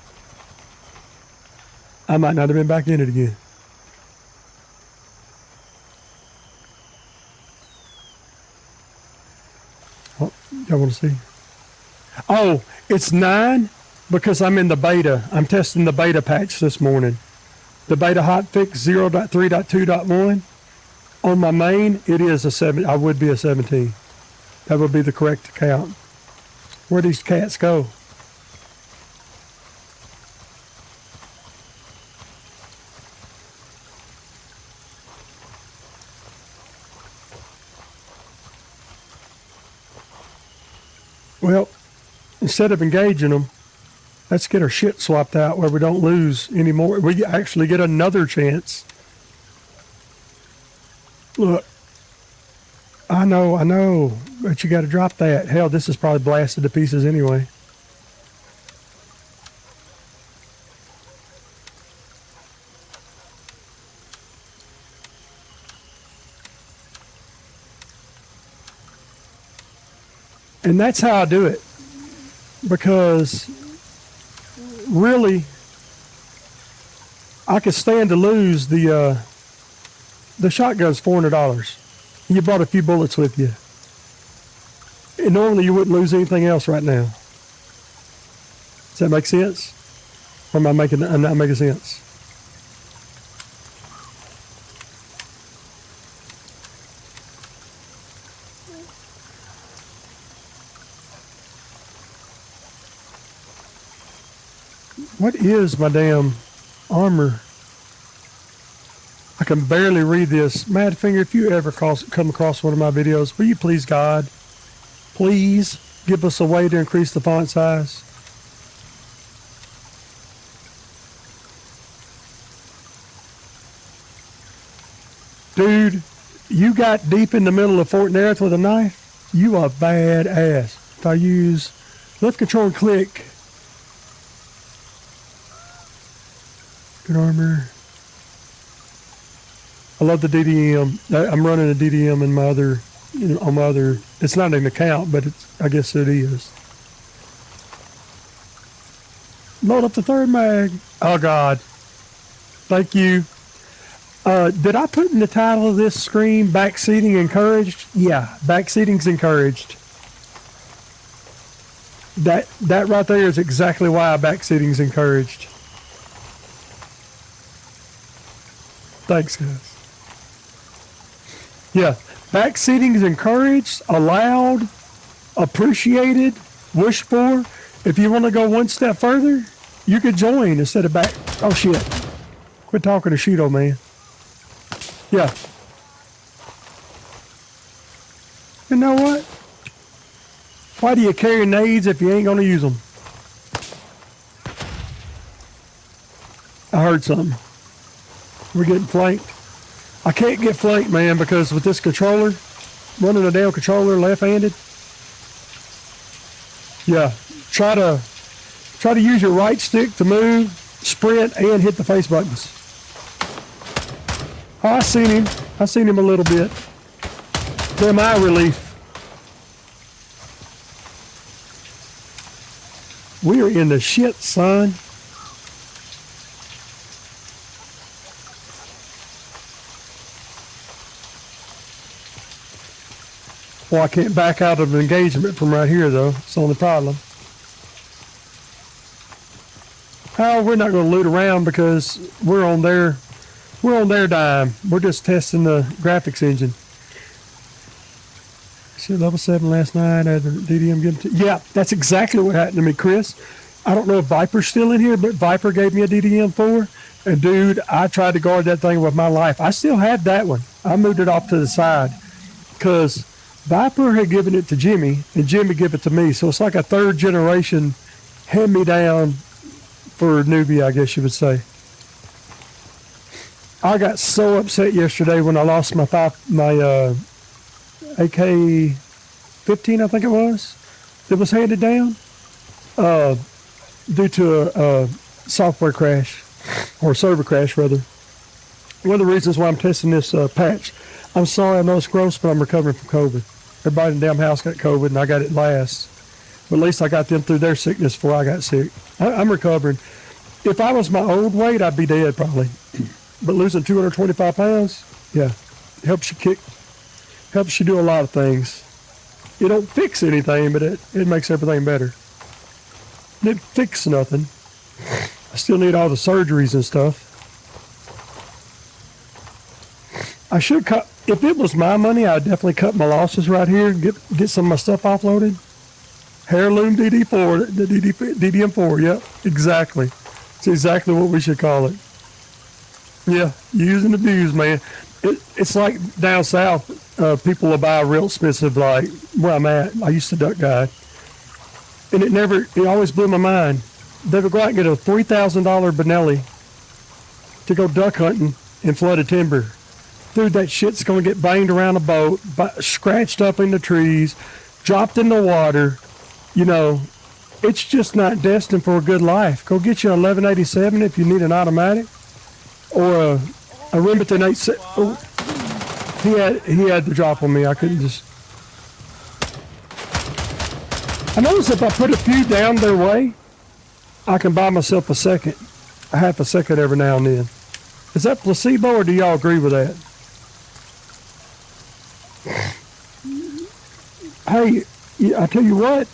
[SPEAKER 1] I might not have been back in it again. Oh, y'all want to see? Oh, it's 9 because I'm in the beta. I'm testing the beta patch this morning. The beta hotfix 0.3.2.1. On my main, it is a 7. I would be a 17. That would be the correct count. Where these cats go? Well, instead of engaging them, let's get our shit swapped out where we don't lose anymore. We actually get another chance. Look, I know, but you got to drop that. Hell, this is probably blasted to pieces anyway. And that's how I do it, because really I could stand to lose the shotgun's $400. You brought a few bullets with you, and normally you wouldn't lose anything else right now. Does that make sense? Or am I not making sense? What is my damn armor? I can barely read this. Madfinger, if you ever come across one of my videos, will you please, God, please give us a way to increase the font size? Dude, you got deep in the middle of Fort Nerith with a knife? You a badass. If I use left control and click. Good armor. I love the DDM. I'm running a DDM in my other, on my other. It's not an account, but I guess it is. Load up the third mag. Oh God. Thank you. Did I put in the title of this screen, backseating encouraged? Yeah, backseating's encouraged. That right there is exactly why backseating's encouraged. Thanks, guys. Yeah, backseating is encouraged, allowed, appreciated, wished for. If you want to go one step further, you could join instead of back. Oh shit! Quit talking to Shido, man. Yeah. You know what? Why do you carry nades if you ain't gonna use them? I heard something. We're getting flanked. I can't get flanked, man, because with this controller, running a damn controller left-handed. Yeah, try to use your right stick to move, sprint, and hit the face buttons. Oh, I seen him. I seen him a little bit. Damn eye relief. We are in the shit, son. Well, I can't back out of an engagement from right here, though. It's the only problem. Oh, we're not going to loot around because we're on their dime. We're just testing the graphics engine. Shit, level 7 last night. I had the DDM given to. Yeah, that's exactly what happened to me, Chris. I don't know if Viper's still in here, but Viper gave me a DDM 4. And dude, I tried to guard that thing with my life. I still have that one. I moved it off to the side because Viper had given it to Jimmy, and Jimmy gave it to me. So it's like a third generation hand-me-down for a newbie, I guess you would say. I got so upset yesterday when I lost my AK-15, I think it was. It was handed down due to a software crash, or server crash, rather. One of the reasons why I'm testing this patch. I'm sorry, I know it's gross, but I'm recovering from COVID. Everybody in the damn house got COVID, and I got it last. But at least I got them through their sickness before I got sick. I'm recovering. If I was my old weight, I'd be dead probably. But losing 225 pounds, yeah, helps you do a lot of things. It don't fix anything, but it makes everything better. It didn't fix nothing. I still need all the surgeries and stuff. I should cut. If it was my money, I'd definitely cut my losses right here and get some of my stuff offloaded. Heirloom DD4, the DDM4, yep, exactly. It's exactly what we should call it. Yeah, use and abuse, man. It's like down south, people will buy real expensive, like where I'm at. I used to duck guide. And it always blew my mind. They would go out and get a $3,000 Benelli to go duck hunting in flooded timber. Dude, that shit's going to get banged around a boat, scratched up in the trees, dropped in the water. You know, it's just not destined for a good life. Go get you an 1187 if you need an automatic, or a Remington 8. Oh, he had the drop on me. I couldn't just. I notice if I put a few down their way, I can buy myself a half a second every now and then. Is that placebo, or do y'all agree with that? Hey, I tell you what,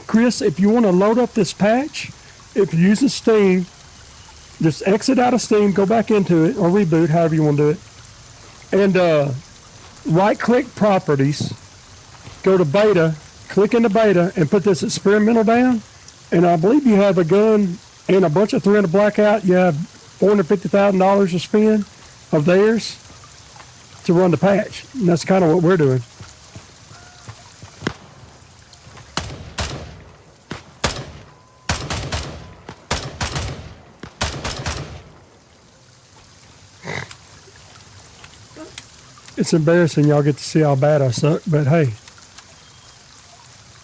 [SPEAKER 1] Chris, if you want to load up this patch, if you're using Steam, just exit out of Steam, go back into it, or reboot, however you want to do it. And right-click Properties, go to Beta, click into Beta, and put this experimental down. And I believe you have a gun and a bunch of 300 blackout. You have $450,000 to spend of theirs to run the patch. And that's kind of what we're doing. It's embarrassing y'all get to see how bad I suck, but hey,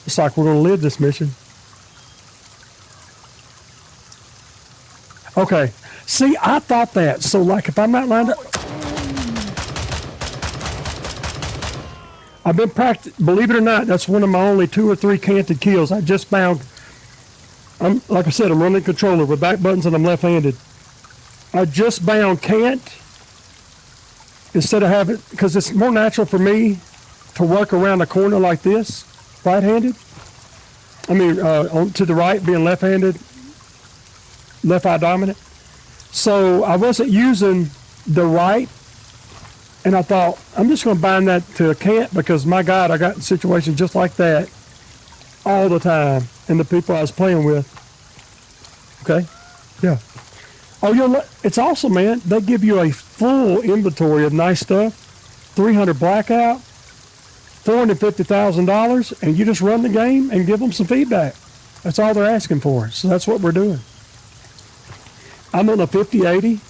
[SPEAKER 1] it's like we're going to live this mission. Okay. See, I thought that. So, like, if I'm not lined up, I've been practicing. Believe it or not, that's one of my only 2 or 3 canted kills. I just found. Like I said, I'm running controller with back buttons and I'm left-handed. I just bound cant instead of having, because it's more natural for me to work around a corner like this, right-handed. I mean, to the right, being left-handed, left eye dominant. So I wasn't using the right, and I thought, I'm just going to bind that to a cant because, my God, I got in situations just like that all the time, and the people I was playing with. Okay? Yeah. Oh, it's awesome, man. They give you a full inventory of nice stuff, 300 blackout, $450,000, and you just run the game and give them some feedback. That's all they're asking for. So that's what we're doing. I'm on a 5080.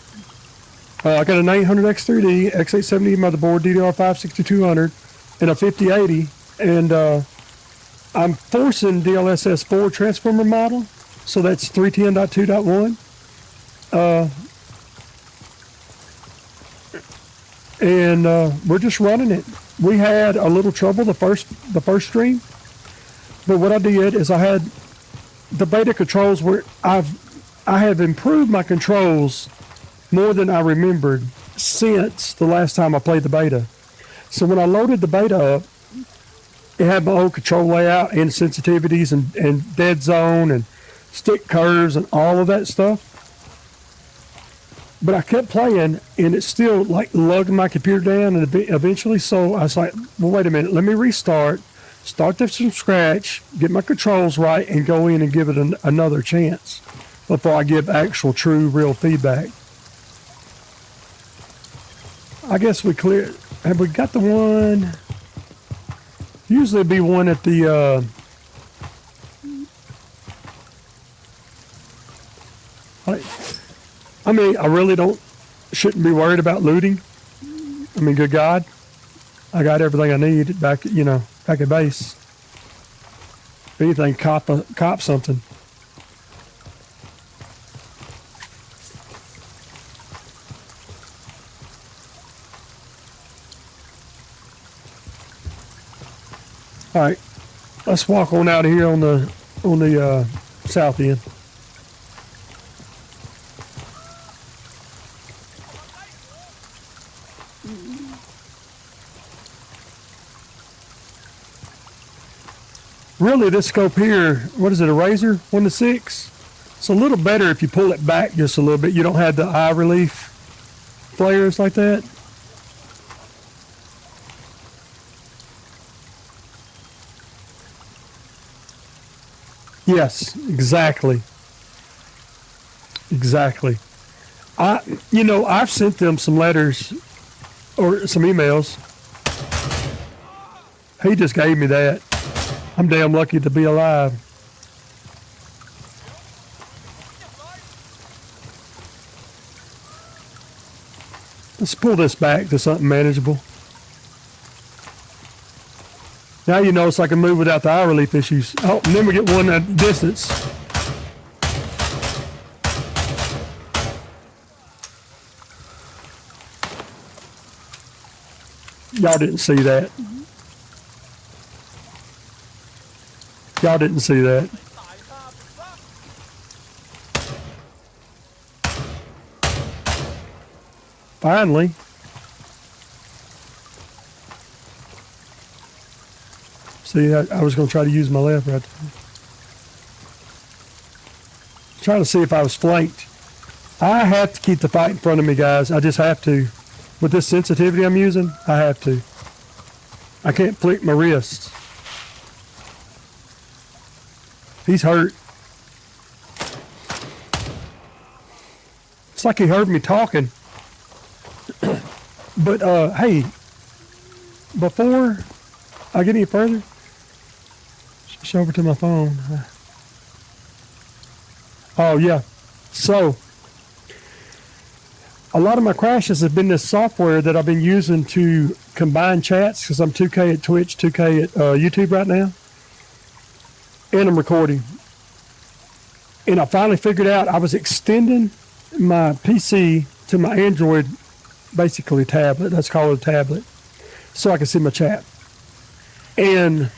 [SPEAKER 1] I got an 800X3D, X870e motherboard, DDR5 6200, and a 5080. And I'm forcing DLSS 4 transformer model. So that's 310.2.1. And we're just running it. We had a little trouble the first stream, but what I did is I had the beta controls where I have improved my controls more than I remembered since the last time I played the beta. So when I loaded the beta up, it had my old control layout and sensitivities and dead zone and stick curves and all of that stuff. But I kept playing, and it still like lugged my computer down, and eventually, so I was like, well, wait a minute, let me restart, start this from scratch, get my controls right, and go in and give it another chance before I give actual, true, real feedback. I guess we cleared. Have we got the one? Usually it'd be one at the, I mean, I really shouldn't be worried about looting. I mean, good God, I got everything I need back at base. If anything, cop something. All right, let's walk on out of here on the south end. Really, this scope here, what is it, a Razor 1-6? It's a little better if you pull it back just a little bit. You don't have the eye relief flares like that. Yes, exactly. Exactly. I've sent them some letters or some emails. He just gave me that. I'm damn lucky to be alive. Let's pull this back to something manageable. Now you notice I can move without the eye relief issues. Oh, and then we get one at distance. Y'all didn't see that. Y'all didn't see that. Finally. See, I was going to try to use my left right there. trying to see if I was flanked. I have to keep the fight in front of me, guys. I just have to. With this sensitivity I'm using, I have to. I can't flick my wrists. He's hurt. It's like he heard me talking. But, hey, before I get any further, switch over to my phone. Oh, yeah. So, a lot of my crashes have been this software that I've been using to combine chats because I'm 2K at Twitch, 2K at YouTube right now. And I'm recording. And I finally figured out I was extending my PC to my Android, basically tablet. Let's call it a tablet. So I can see my chat. And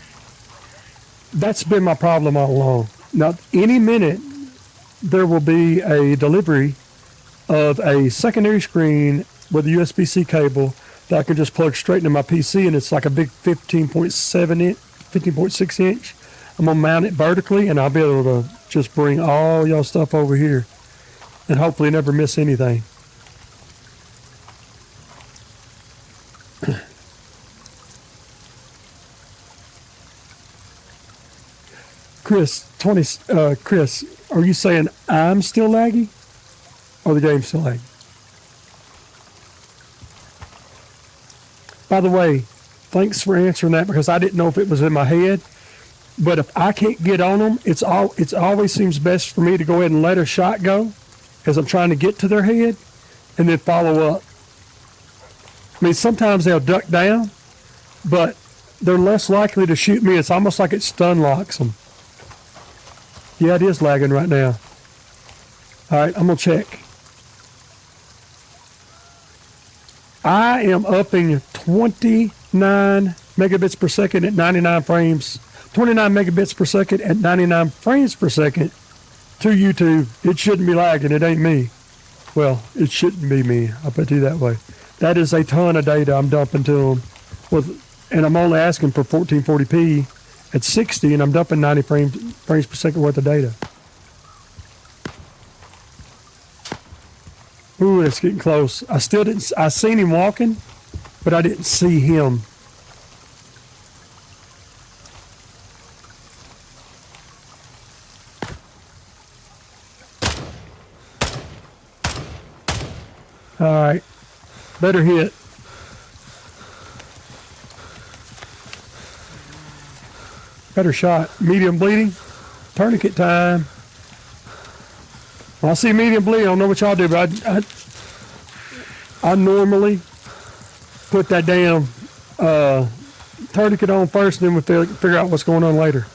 [SPEAKER 1] that's been my problem all along. Now, any minute, there will be a delivery of a secondary screen with a USB-C cable that I can just plug straight into my PC, and it's like a big 15.6 inch. I'm gonna mount it vertically, and I'll be able to just bring all y'all stuff over here and hopefully never miss anything. Chris, Chris, are you saying I'm still laggy? Or the game's still lagging? By the way, thanks for answering that because I didn't know if it was in my head. But if I can't get on them, it always seems best for me to go ahead and let a shot go as I'm trying to get to their head and then follow up. I mean, sometimes they'll duck down, but they're less likely to shoot me. It's almost like it stun locks them. Yeah, it is lagging right now. All right, I'm going to check. I am upping 29 megabits per second at 99 frames, 29 megabits per second at 99 frames per second to YouTube. It shouldn't be lagging. It ain't me. Well, it shouldn't be me. I'll put it that way. That is a ton of data I'm dumping to them. And I'm only asking for 1440p at 60, and I'm dumping 90 frames per second worth of data. Ooh, it's getting close. I seen him walking, but I didn't see him. All right, better hit. Better shot. Medium bleeding. Tourniquet time. When I see medium bleeding, I don't know what y'all do, but I normally put that damn tourniquet on first, and then we figure out what's going on later.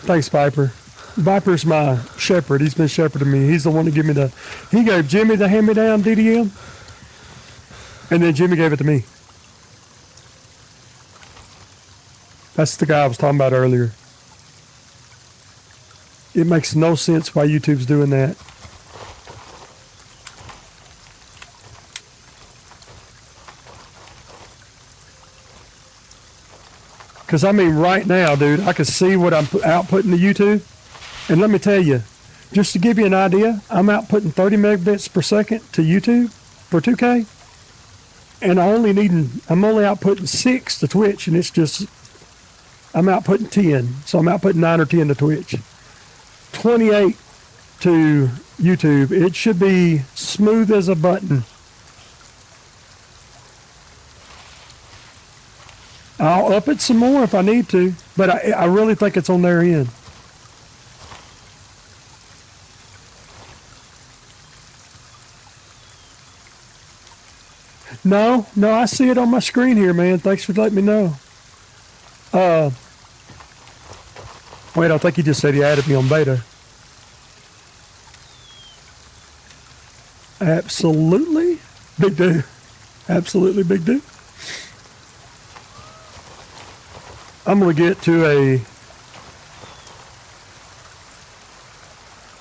[SPEAKER 1] Thanks, Viper. Viper's my shepherd. He's been shepherding me. He's the one that he gave Jimmy the hand-me-down DDM, and then Jimmy gave it to me. That's the guy I was talking about earlier. It makes no sense why YouTube's doing that. Because, I mean, right now, dude, I can see what I'm outputting to YouTube. And let me tell you, just to give you an idea, I'm outputting 30 megabits per second to YouTube for 2K. And I'm only outputting 6 to Twitch, and it's just, I'm outputting 10. So I'm outputting 9 or 10 to Twitch. 28 to YouTube. It should be smooth as a button. I'll up it some more if I need to, but I really think it's on their end. No, I see it on my screen here, man. Thanks for letting me know. Wait, I think he just said he added me on beta. Absolutely. Big dude. Absolutely big dude. I'm going to get to a...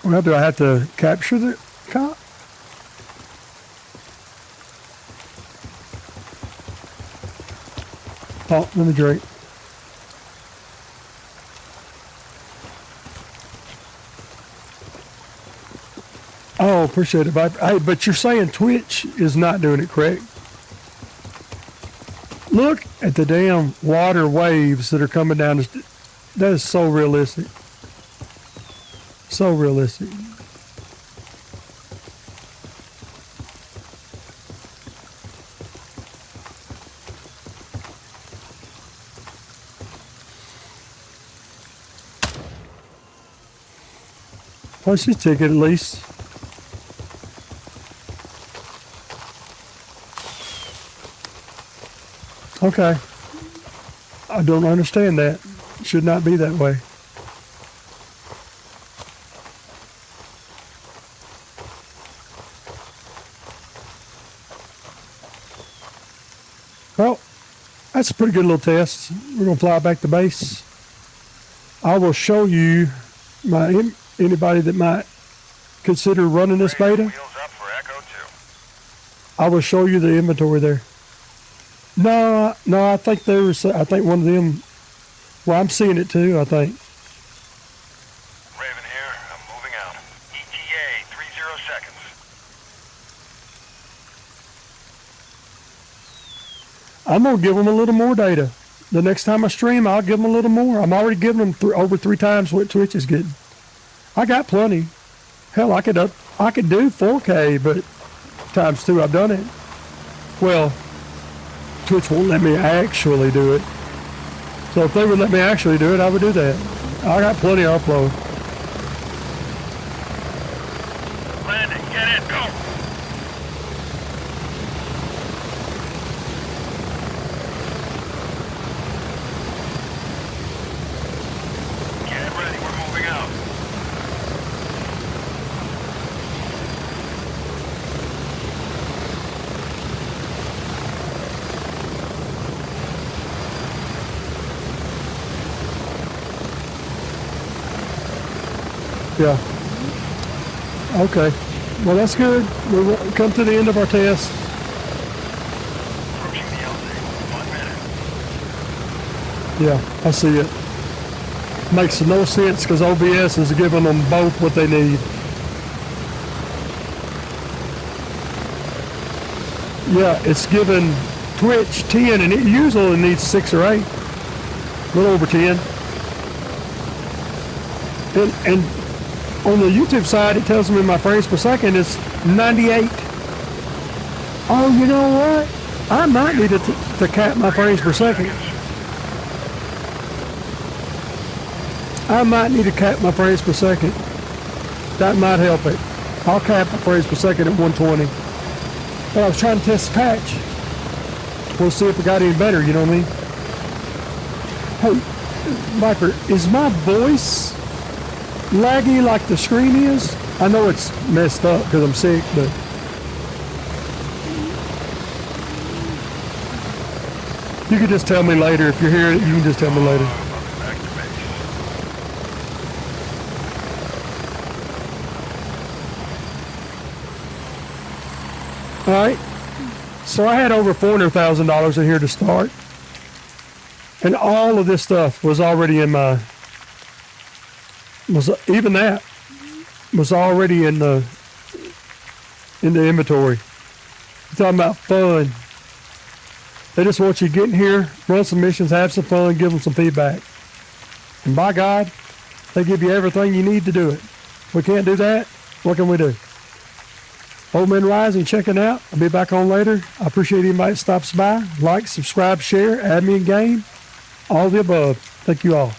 [SPEAKER 1] Well, do I have to capture the cop? Oh, let me drink. appreciate it, Viper. Hey, but you're saying Twitch is not doing it correct. Look at the damn water waves that are coming down. That is so realistic. So realistic. Post your ticket at least. Okay. I don't understand that. It should not be that way. Well, that's a pretty good little test. We're going to fly back to base. I will show you anybody that might consider running this beta.
[SPEAKER 2] Wheels up for Echo 2.
[SPEAKER 1] I will show you the inventory there. No, I think I think one of them, well, I'm seeing it too, I think.
[SPEAKER 2] Raven here. I'm moving out. ETA 30 seconds.
[SPEAKER 1] I'm going to give them a little more data. The next time I stream, I'll give them a little more. I'm already giving them over 3 times what Twitch is getting. I got plenty. Hell, I could do 4K, but times 2 I've done it. Well, Twitch won't let me actually do it. So if they would let me actually do it, I would do that. I got plenty of upload.
[SPEAKER 2] Landing. Get in. Go. Get ready. We're moving out.
[SPEAKER 1] Yeah. Okay. Well, that's good. We've come to the end of our test.
[SPEAKER 2] Approaching the LZ. 1 minute.
[SPEAKER 1] Yeah, I see it. Makes no sense because OBS is giving them both what they need. Yeah, it's giving Twitch 10 and it usually needs 6 or 8. A little over 10. And on the YouTube side, it tells me my frames per second is 98. Oh, you know what? I might need to cap my frames per second. I might need to cap my frames per second. That might help it. I'll cap my frames per second at 120. But I was trying to test the patch. We'll see if it got any better, you know what I mean? Hey, Viper, is my voice laggy like the screen is? I know it's messed up because I'm sick, but you can just tell me later. If you're hearing it, you can just tell me later.
[SPEAKER 2] Back to base.
[SPEAKER 1] All right. So I had over $400,000 in here to start. And all of this stuff was already in my, even that was already in the inventory. You're talking about fun. They just want you to get in here, run some missions, have some fun, give them some feedback. And by God, they give you everything you need to do it. If we can't do that, what can we do? OldManRising checking out. I'll be back on later. I appreciate anybody that stops by. Like, subscribe, share, add me in game. All the above. Thank you all.